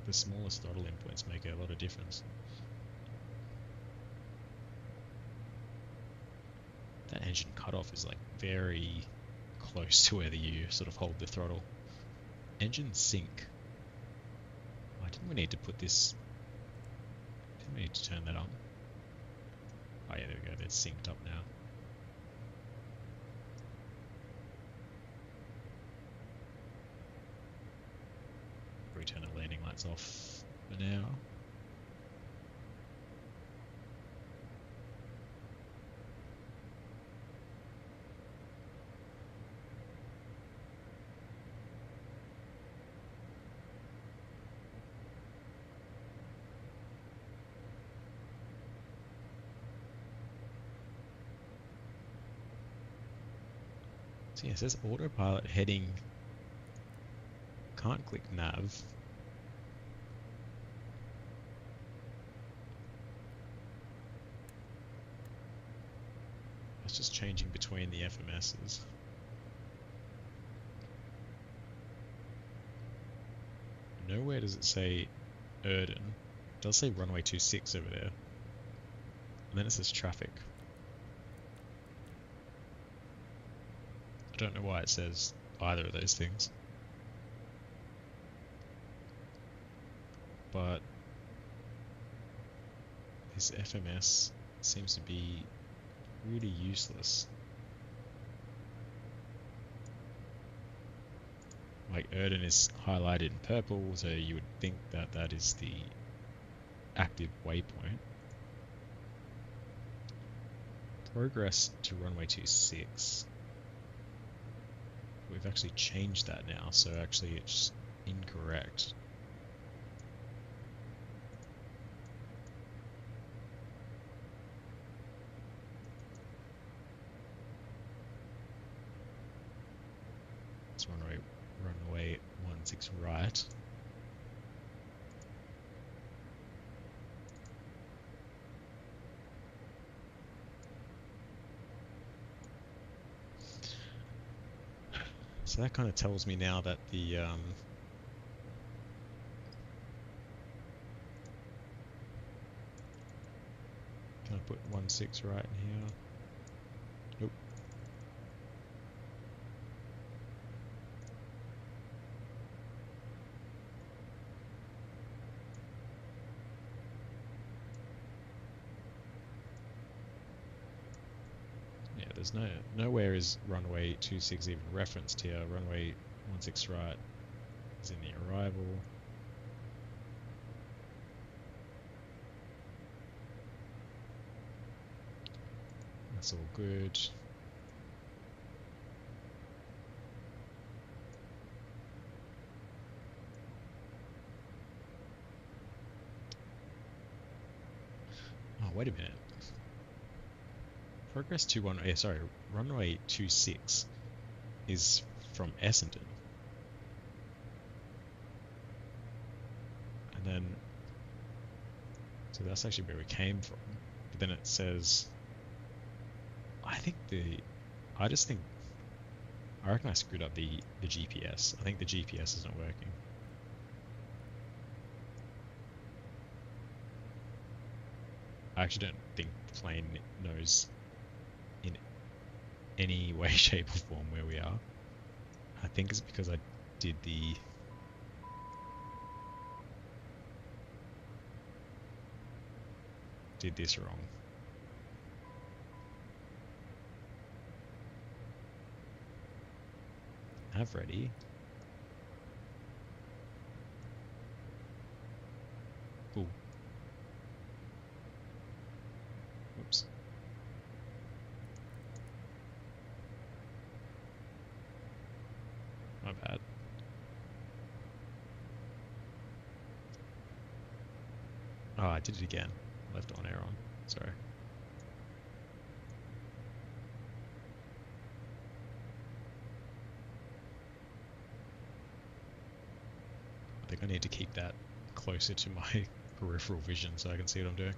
The smallest throttle inputs make a lot of difference. That engine cutoff is like very close to where you sort of hold the throttle. Engine sync. Why didn't we need to put this? Didn't we need to turn that on? Oh yeah, there we go. They're synced up now. We turn the landing lights off for now. So yeah, it says autopilot heading. Can't click nav. It's just changing between the FMSs. Nowhere does it say Erden. It does say runway 26 over there. And then it says traffic. I don't know why it says either of those things. But this FMS seems to be really useless. Like Erden is highlighted in purple, so you would think that that is the active waypoint. Progress to runway 26. We've actually changed that now, so actually it's incorrect. It's runway 16 right. So that kind of tells me now that the can I put 16 right in here? Nope. Yeah, there's nowhere is runway 26 even referenced here. Runway 16 right is in the arrival. That's all good. Oh, wait a minute. Progress to runway 26 is from Essendon. And then, so that's actually where we came from. But then it says, I reckon I screwed up the GPS. I think the GPS isn't working. I actually don't think the plane knows in any way, shape or form where we are. I think it's because I did this wrong. Have ready. Ooh. Oops. My bad. Oh, I did it again. Left OnAir on. Sorry. I think I need to keep that closer to my peripheral vision so I can see what I'm doing.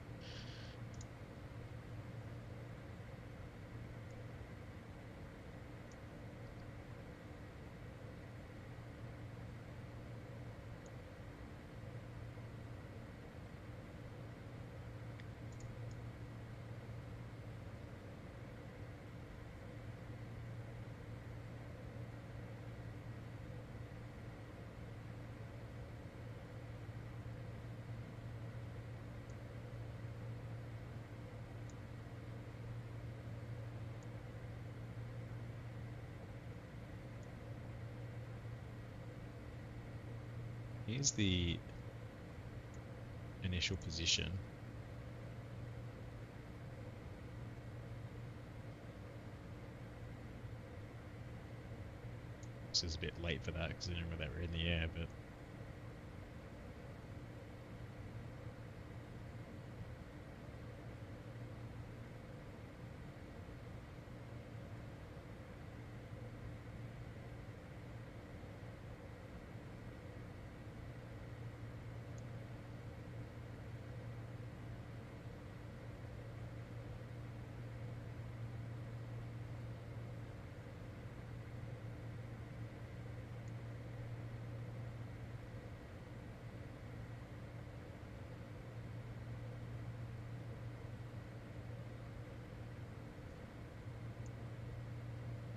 Here's the initial position. This is a bit late for that considering that we're in the air, but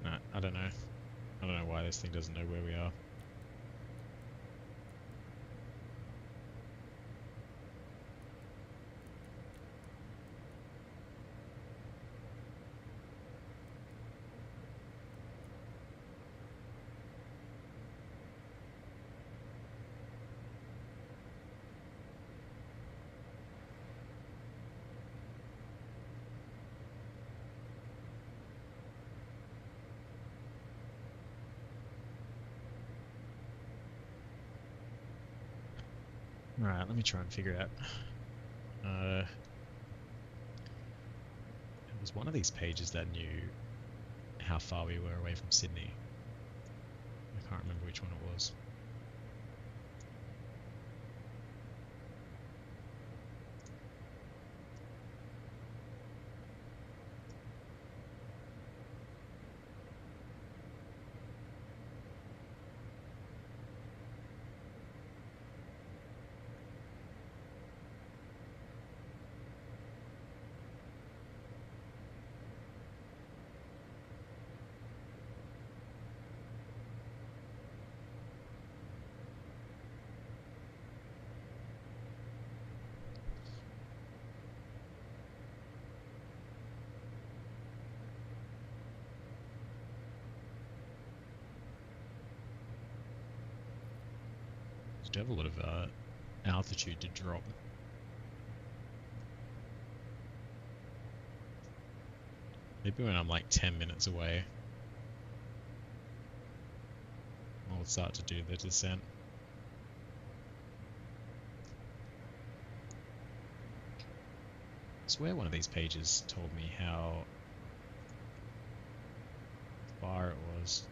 nah, I don't know. I don't know why this thing doesn't know where we are. Alright, let me try and figure it out. It was one of these pages that knew how far we were away from Sydney. I can't remember which one it was. Do have a lot of altitude to drop. Maybe when I'm like 10 minutes away, I'll start to do the descent. I swear one of these pages told me how far it was.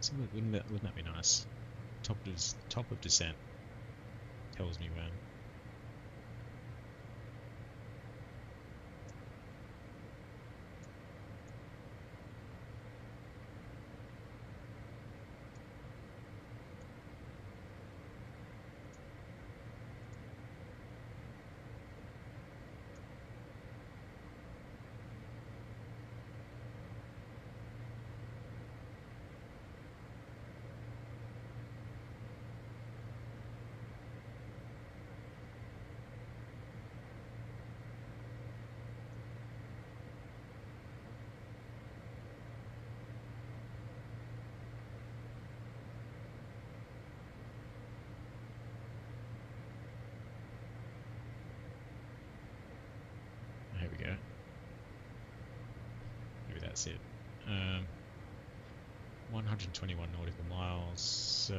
So wouldn't that be nice? Top of descent tells me when. Here we go. Maybe that's it. 121 nautical miles, so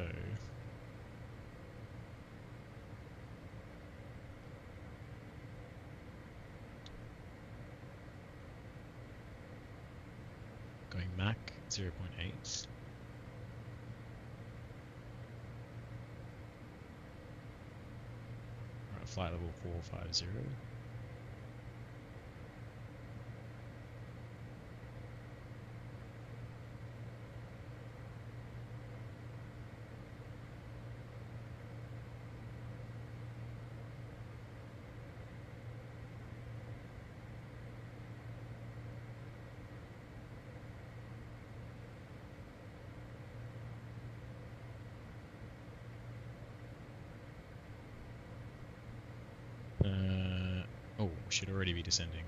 going Mach 0.8. Alright, flight level 450. should already be descending.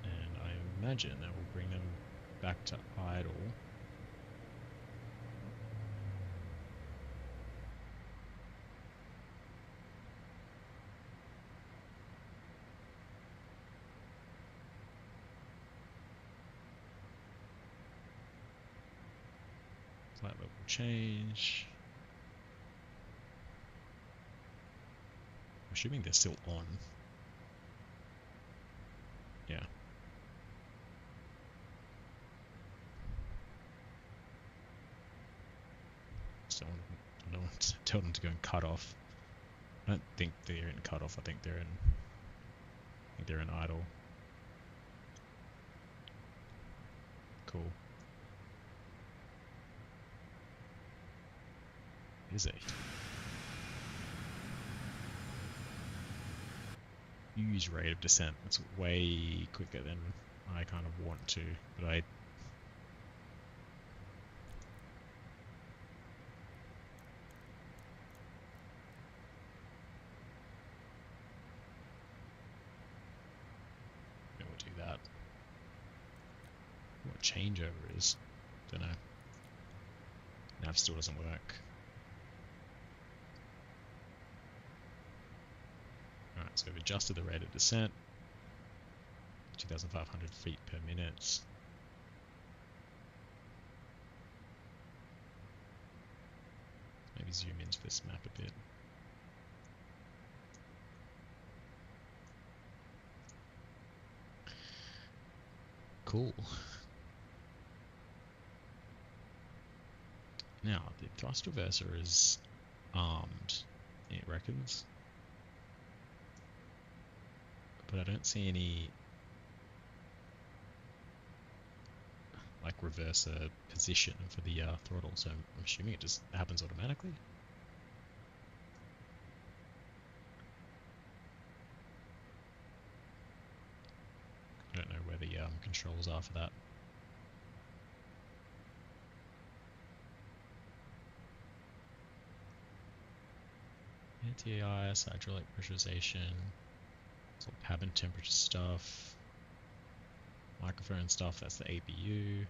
And I imagine that will bring them back to idle. Flight level change. I'm assuming they're still on. Yeah. So I don't want to tell them to go and cut off. I don't think they're in cut off. I think they're in idle. Cool. Is it? Huge rate of descent. That's way quicker than I kind of want to, but I will do that. What changeover is? Don't know. Nav still doesn't work. Alright, so we've adjusted the rate of descent. 2,500 feet per minute. Maybe zoom into this map a bit. Cool. Now, the thrust reverser is armed, it reckons. But I don't see any like reverser position for the throttle, so I'm assuming it just happens automatically. I don't know where the controls are for that. Anti-ice, hydraulic pressurization, it's all cabin temperature stuff, microphone stuff, that's the APU,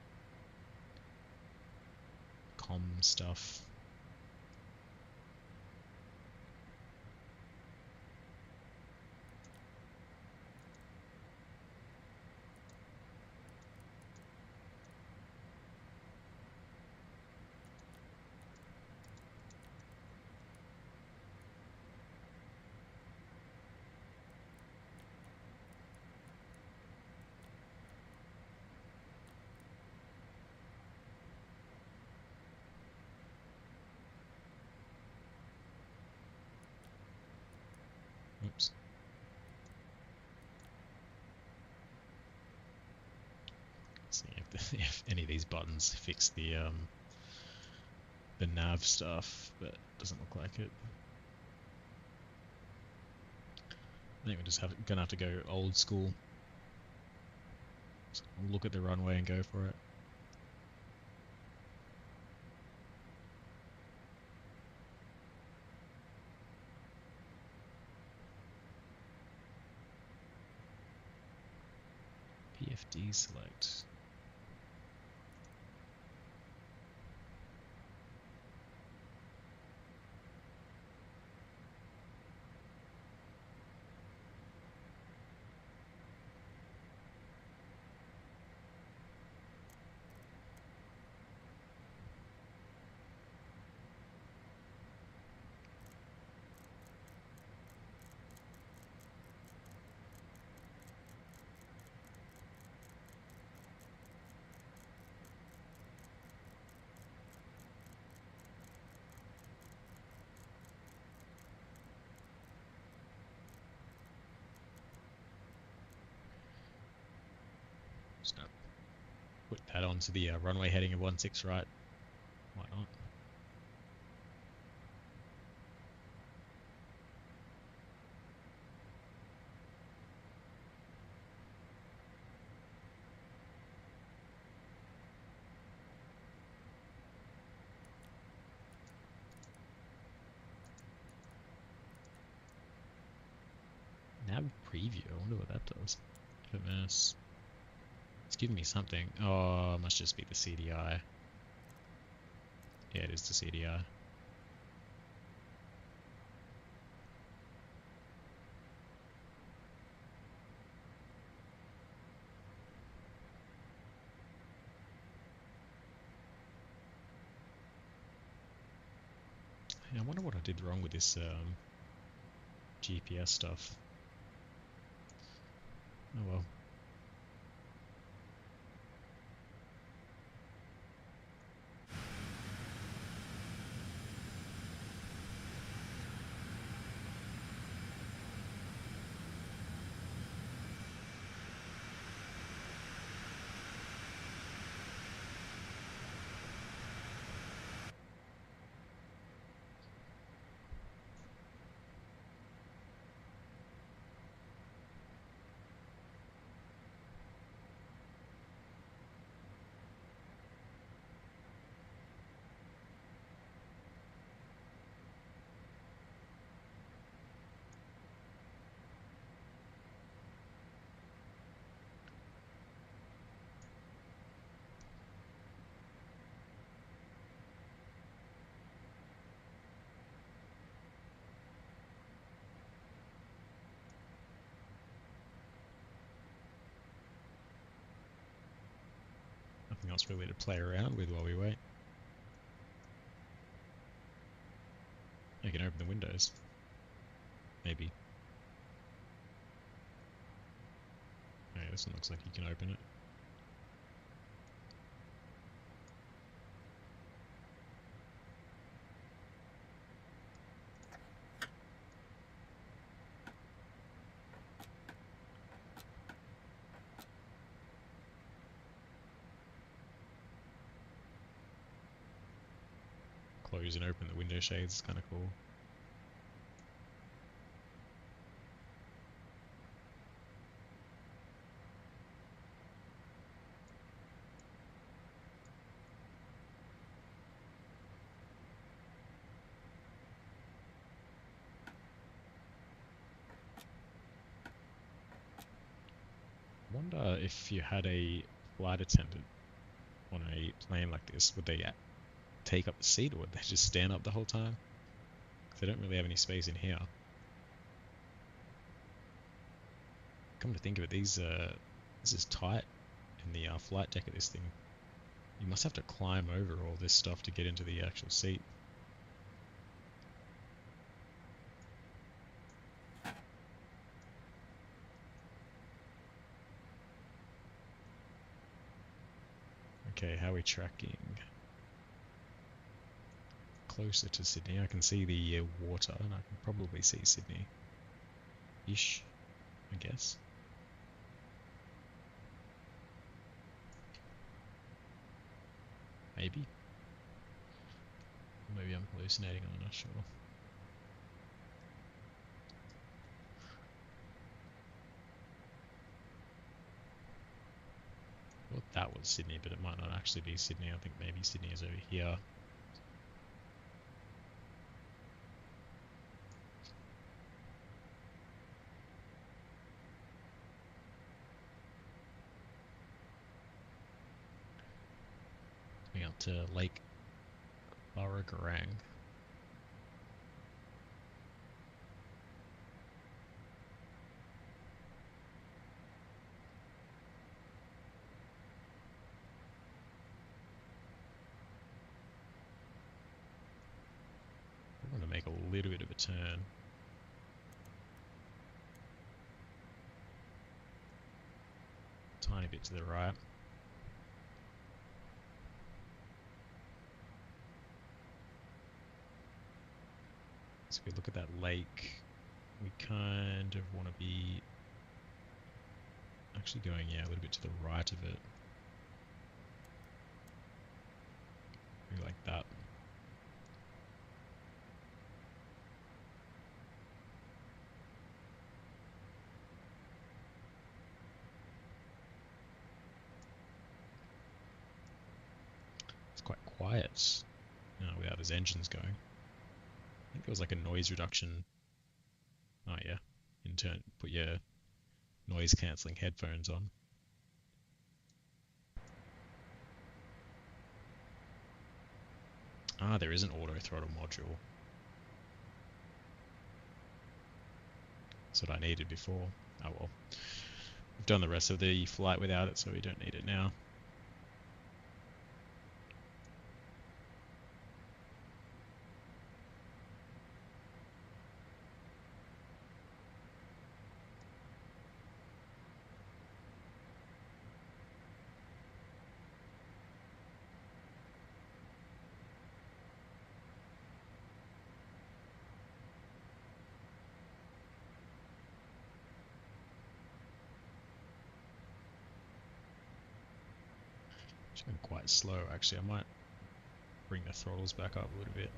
comm stuff. Oops. Let's see if any of these buttons fix the nav stuff, but it doesn't look like it. I think we're just gonna have to go old school. So we'll look at the runway and go for it. PFD select. Just gonna put that onto the runway heading of 16 right. Why not? preview. I wonder what that does. FMS. It's giving me something. Oh, it must just be the CDI. Yeah, it is the CDI. I wonder what I did wrong with this GPS stuff. Oh well. Nothing else really to play around with while we wait. I can open the windows. Maybe. Oh, yeah, this one looks like you can open it. Close and open the window shades is kind of cool. I wonder if you had a flight attendant on a plane like this, would they take up the seat or would they just stand up the whole time? 'Cause they don't really have any space in here. Come to think of it, this is tight in the flight deck of this thing. You must have to climb over all this stuff to get into the actual seat. Okay, how are we tracking? Closer to Sydney. I can see the water and I can probably see Sydney-ish, I guess. Maybe. Maybe I'm hallucinating, I'm not sure. Well, that was Sydney, but it might not actually be Sydney. I think maybe Sydney is over here. Coming out to Lake Barragarang. I want to make a little bit of a turn. Tiny bit to the right. So if we look at that lake, we kind of want to be actually going, yeah, a little bit to the right of it. Maybe like that. It's quite quiet without his engines going. I think there was like a noise reduction. Oh yeah, in turn, put your noise cancelling headphones on. Ah, there is an auto throttle module. That's what I needed before. Oh well. We've done the rest of the flight without it, so we don't need it now. It's going quite slow actually. I might bring the throttles back up a little bit.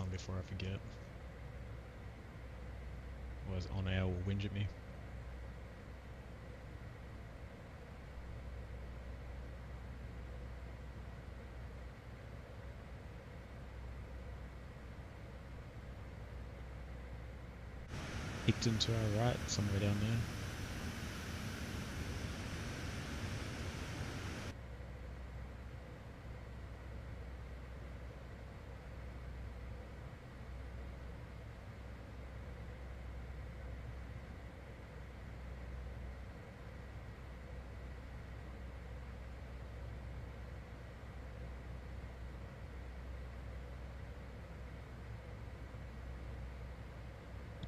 On before I forget. Otherwise OnAir will whinge at me. Higton to our right, somewhere down there.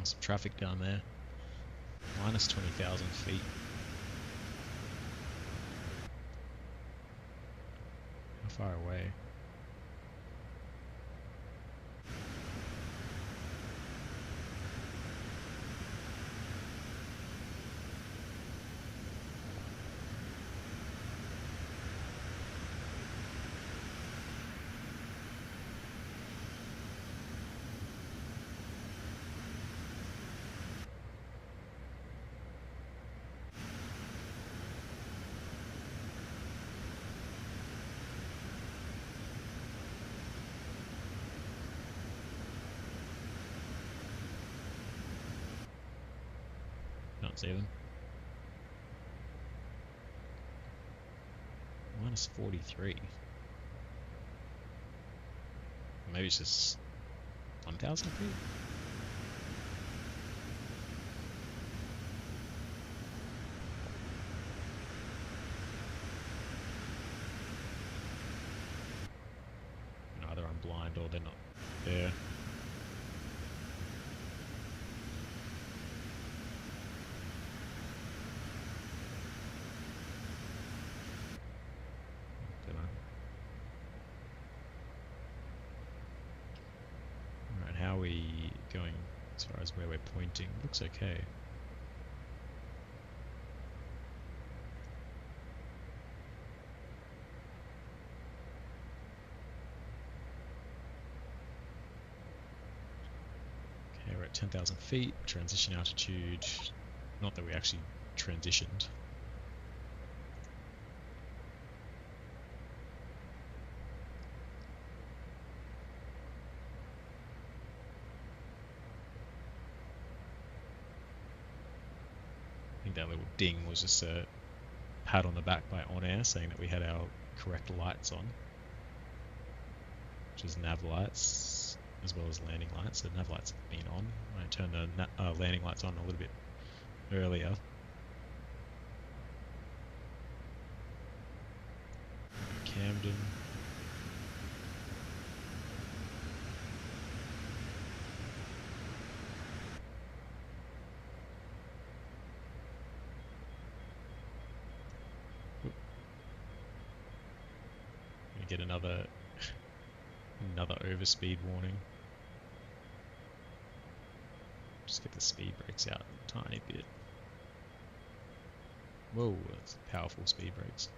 Some traffic down there. Minus 20,000 feet. How far away? Not see them. Minus 43. Maybe it's just 1,000 feet? Either I'm blind or they're not there. How are we going as far as where we're pointing? Looks okay. Okay, we're at 10,000 feet, transition altitude. Not that we actually transitioned. That little ding was just a pat on the back by OnAir saying that we had our correct lights on, which is nav lights as well as landing lights. The nav lights have been on. I turned the landing lights on a little bit earlier. Camden. get another overspeed warning. Just get the speed brakes out a tiny bit. Whoa, that's powerful speed brakes.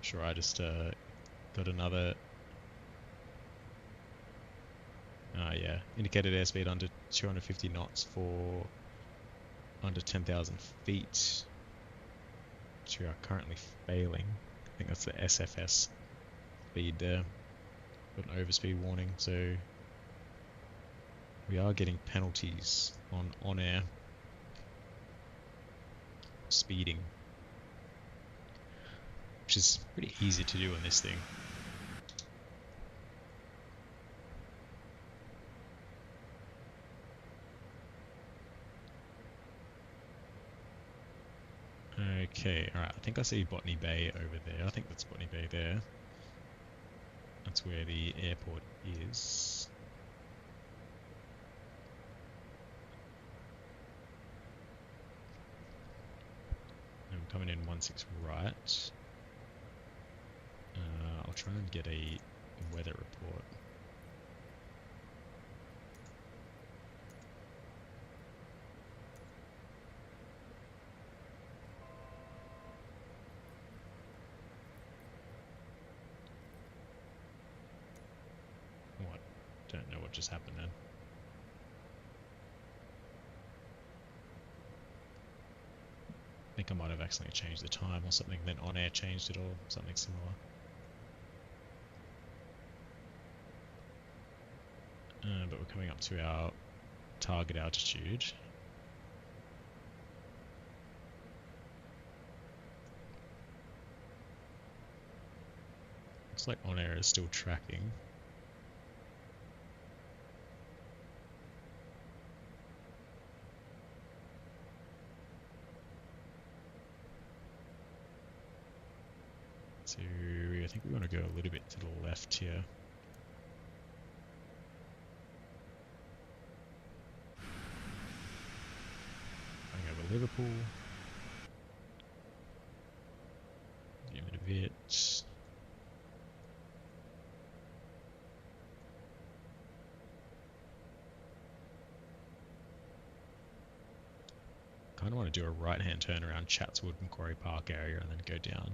Sure, I just got another. Yeah, indicated airspeed under 250 knots for under 10,000 feet, which we are currently failing. I think that's the SFS speed there. Got an overspeed warning, so we are getting penalties on OnAir speeding, which is pretty easy to do on this thing. Okay, alright, I think I see Botany Bay over there. I think that's Botany Bay there. That's where the airport is. I'm coming in 16 right. I'll try and get a weather report. What? Don't know what just happened then. I think I might have accidentally changed the time or something, then OnAir changed it or something similar. But we're coming up to our target altitude. Looks like OnAir is still tracking. So I think we want to go a little bit to the left here. Going over Liverpool. Zoom in a bit. Kind of want to do a right-hand turn around Chatswood Macquarie Park area and then go down.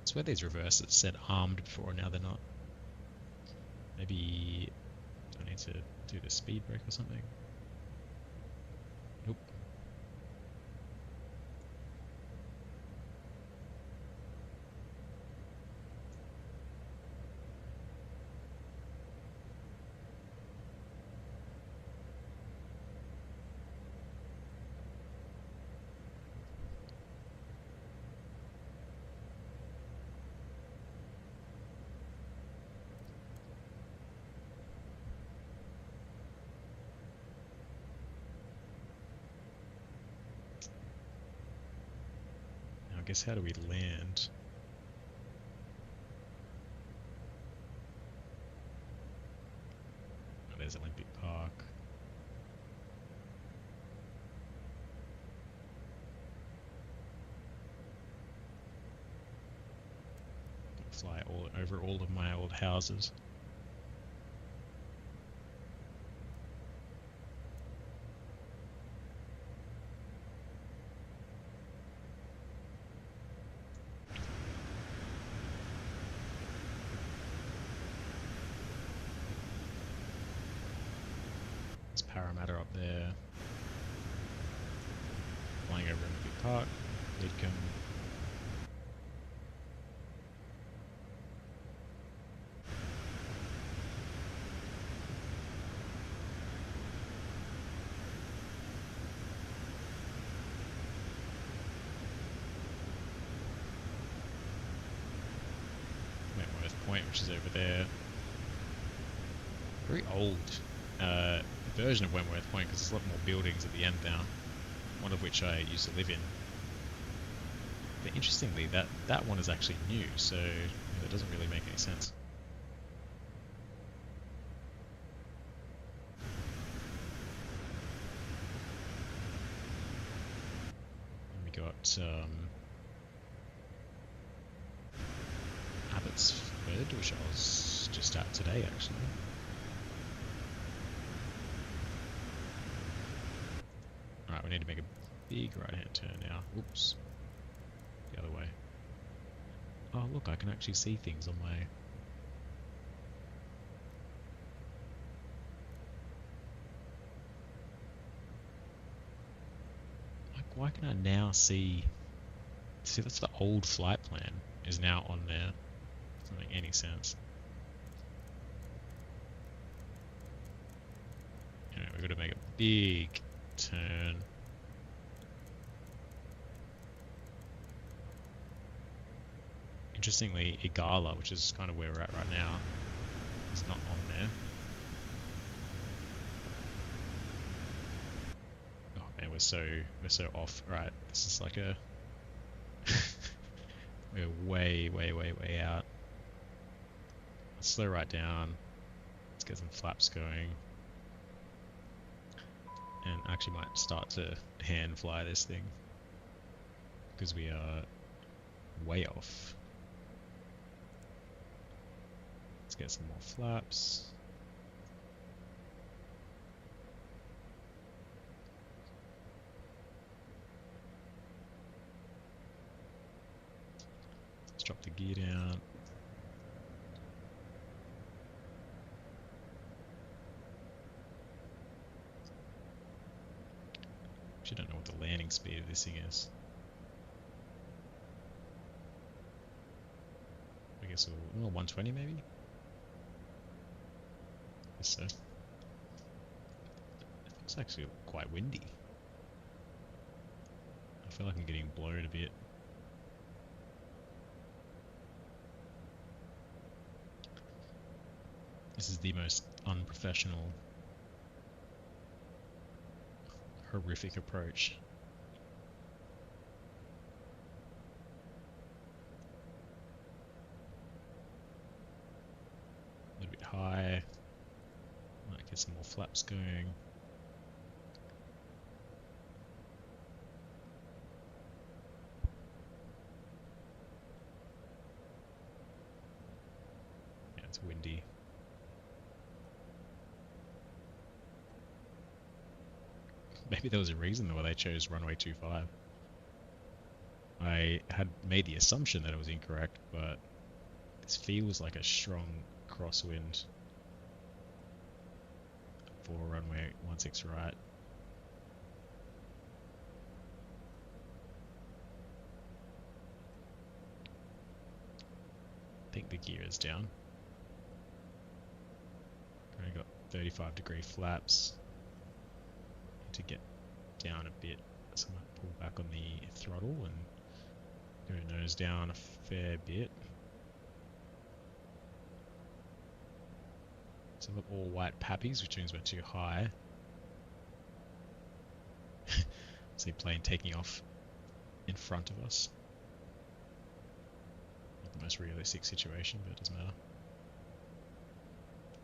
I swear these reverses said armed before, now they're not. Maybe do I need to do the speed brake or something? Nope. I guess how do we land? Oh, there's Olympic Park. Fly all over all of my old houses. Parramatta up there. Flying over Olympic Park, Lidcombe. Point, which is over there. Very old version of Wentworth Point, because there's a lot more buildings at the end now, one of which I used to live in. But interestingly, that one is actually new, so that doesn't really make any sense. And we got Abbotsford, which I was just at today, actually. Alright, we need to make a big right-hand turn now. Oops. The other way. Oh, look, I can actually see things on my... Like, why can I now see... See, that's the old flight plan is now on there. Doesn't make any sense. Anyway, we've got to make a big turn. Interestingly, Igala, which is kind of where we're at right now, is not on there. Oh man, we're so off. Right, this is like a we're way out. Let's slow right down. Let's get some flaps going. And actually might start to hand fly this thing because we are way off. Let's get some more flaps. Let's drop the gear down. Actually don't know what the landing speed of this thing is. I guess we'll 120 maybe? Guess so. It's actually quite windy. I feel like I'm getting blown a bit. This is the most unprofessional, horrific approach. A little bit high. Might get some more flaps going. Yeah, it's windy. Maybe there was a reason why they chose runway 25. I had made the assumption that it was incorrect, but this feels like a strong crosswind for runway 16 right. I think the gear is down. Only got 35-degree flaps. To get down a bit, so I might pull back on the throttle and go nose down a fair bit. So look, all white pappies, which means we're too high. See plane taking off in front of us. Not the most realistic situation, but it doesn't matter.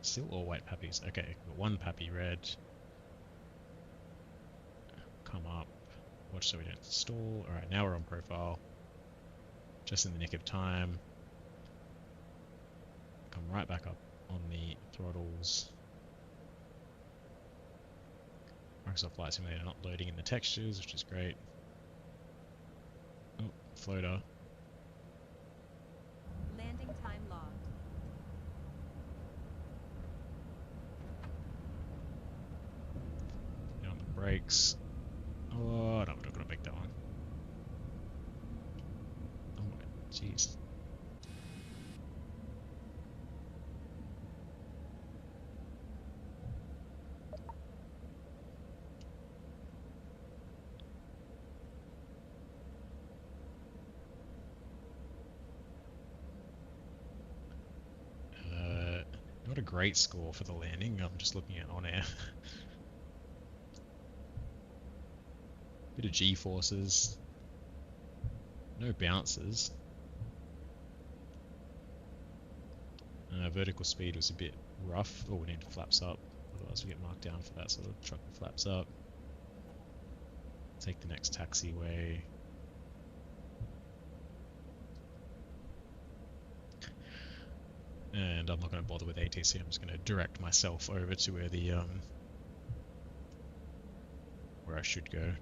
Still all white pappies. Okay, got one pappy red. Come up. Watch so we don't stall. Alright, now we're on profile. Just in the nick of time. Come right back up on the throttles. Microsoft Flight Simulator not loading in the textures, which is great. Oh, floater. Landing time logged. Down the brakes. Oh, no, we're not going to make that one. Oh my, jeez. a great score for the landing. I'm just looking at OnAir. Bit of G-forces. No bounces. Vertical speed was a bit rough. Oh, we need flaps up. Otherwise we get marked down for that sort of truck with flaps up. Take the next taxiway. And I'm not going to bother with ATC. I'm just going to direct myself over to where the where I should go.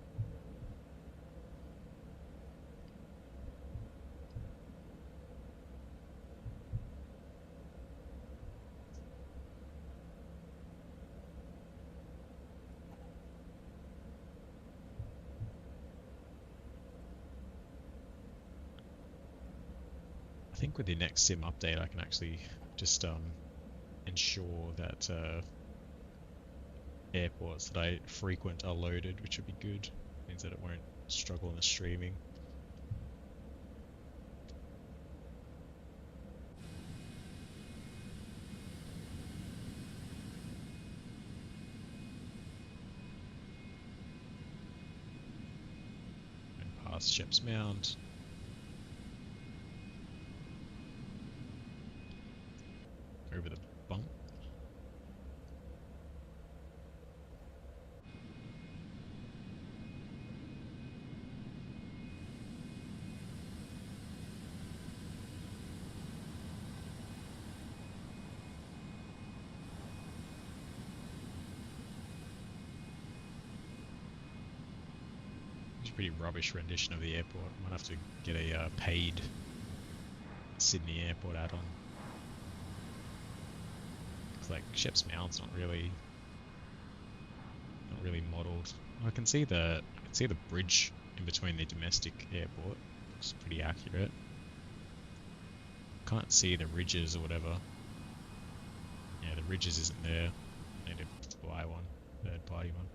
I think with the next sim update, I can actually just ensure that airports that I frequent are loaded, which would be good. Means that it won't struggle in the streaming. And past Shep's Mound. Over the bump. It's a pretty rubbish rendition of the airport. Might have to get a paid Sydney airport add-on. Like Shep's Mound's not really modelled. I can see the bridge in between the domestic airport. Looks pretty accurate. Can't see the ridges or whatever. Yeah, the ridges isn't there. I need to buy one, third party one.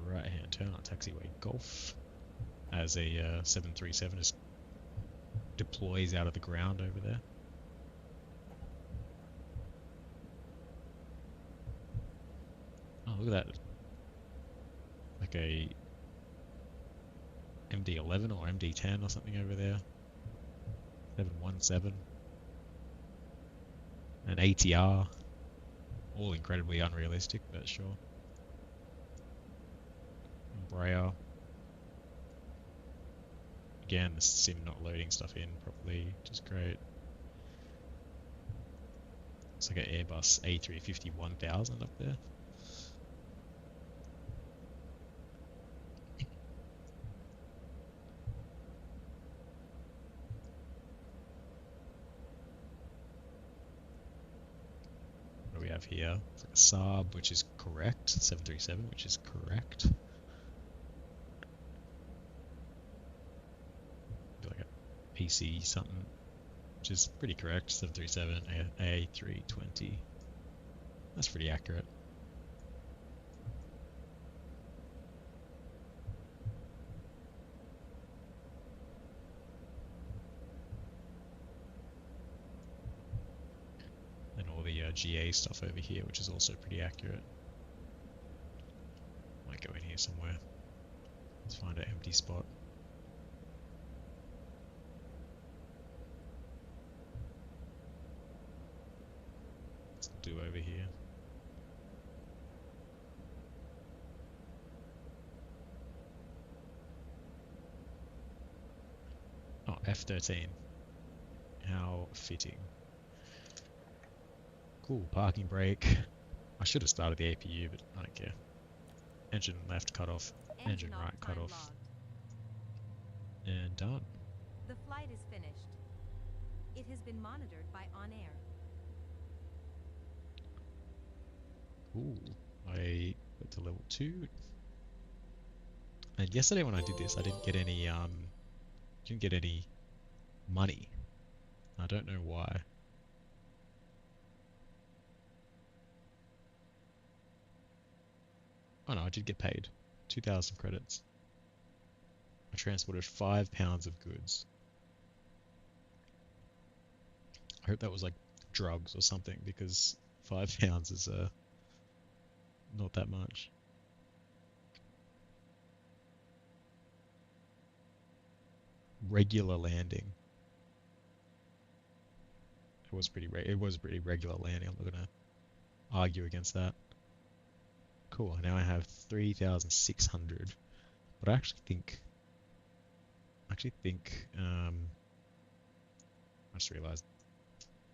Right-hand turn on taxiway Golf as a 737 just deploys out of the ground over there. Oh, look at that. Like a MD-11 or MD-10 or something over there. 717. An ATR. All incredibly unrealistic, but sure. Embraer. Again, the sim not loading stuff in properly, which is great. It's like an Airbus A350 1000 up there. What do we have here? It's like a Saab, which is correct. 737, which is correct. Like a PC something, which is pretty correct. 737 A320. That's pretty accurate. And all the GA stuff over here, which is also pretty accurate. Might go in here somewhere. Let's find an empty spot. Do over here. Oh, F13. How fitting. Cool, parking brake. I should have started the APU, but I don't care. Engine left cut off, engine right cut off. And done. The flight is finished. It has been monitored by OnAir. Ooh, I went to level 2. And yesterday when I did this, I didn't get any money. I don't know why. Oh no, I did get paid. 2,000 credits. I transported 5 pounds of goods. I hope that was like drugs or something, because 5 pounds is not that much. Regular landing. It was a pretty regular landing. I'm not gonna argue against that. Cool. Now I have 3,600. But I just realized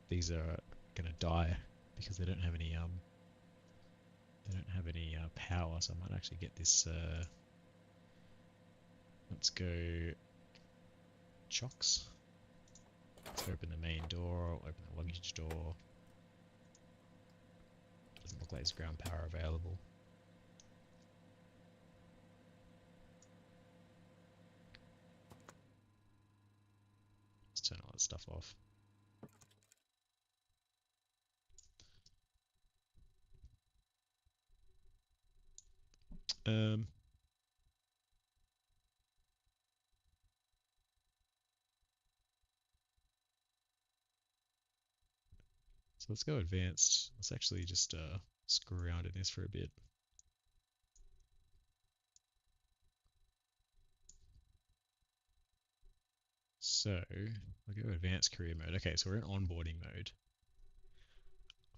these are gonna die because they don't have any power. So I might actually get this. Let's go chocks. Let's open the main door. I'll open the luggage door. Doesn't look like there's ground power available. Let's turn all that stuff off. Um, so let's go advanced. Let's actually just screw around in this for a bit. So I'll go advanced career mode. Okay, so we're in onboarding mode.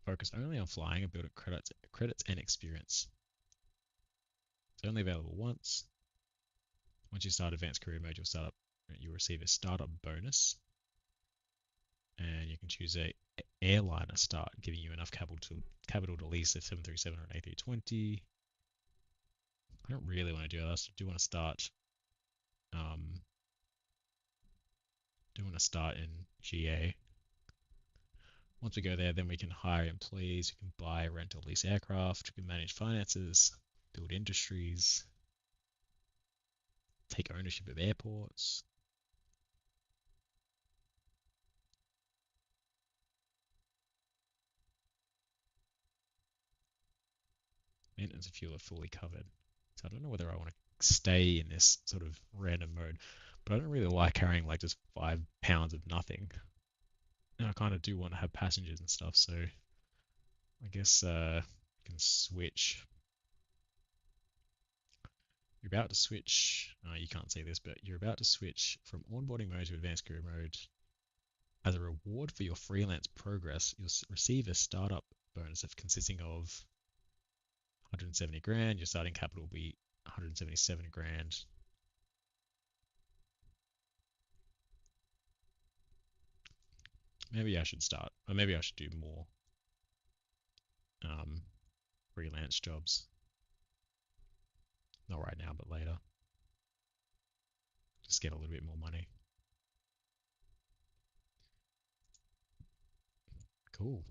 Focus only on flying and build credits and experience. It's only available once. Once you start advanced career mode, you'll receive a startup bonus, and you can choose a airliner start, giving you enough capital to lease a 737 or an A320. I don't really want to do that. I do want to start. Do want to start in GA. Once we go there, then we can hire employees. We can buy, rent, or lease aircraft. We can manage finances, build industries, take ownership of airports. Maintenance and fuel are fully covered. So I don't know whether I want to stay in this sort of random mode, but I don't really like carrying like just 5 pounds of nothing. And I kind of do want to have passengers and stuff, so I guess you can switch. You're about to switch. You can't see this, but you're about to switch from onboarding mode to advanced career mode. As a reward for your freelance progress, you'll receive a startup bonus consisting of 170 grand. Your starting capital will be 177 grand. Maybe I should start, or maybe I should do more freelance jobs. Not right now, but later. Just get a little bit more money. Cool.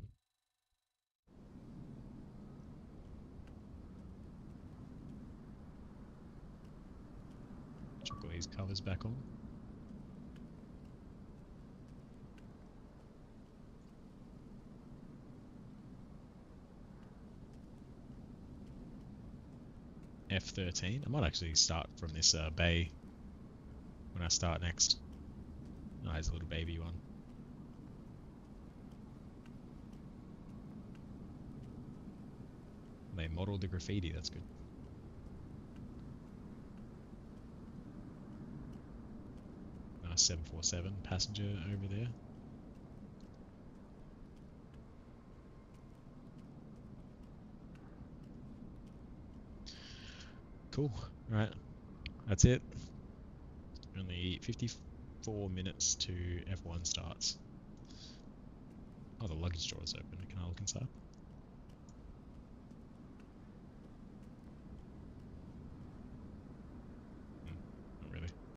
Chuck all these covers back on. F13. I might actually start from this bay when I start next. Oh, there's a little baby one. They modeled the graffiti, that's good. Nice 747 passenger over there. Cool. Alright, that's it. Only 54 minutes to F1 starts. Oh, the luggage door is open. Can I look inside?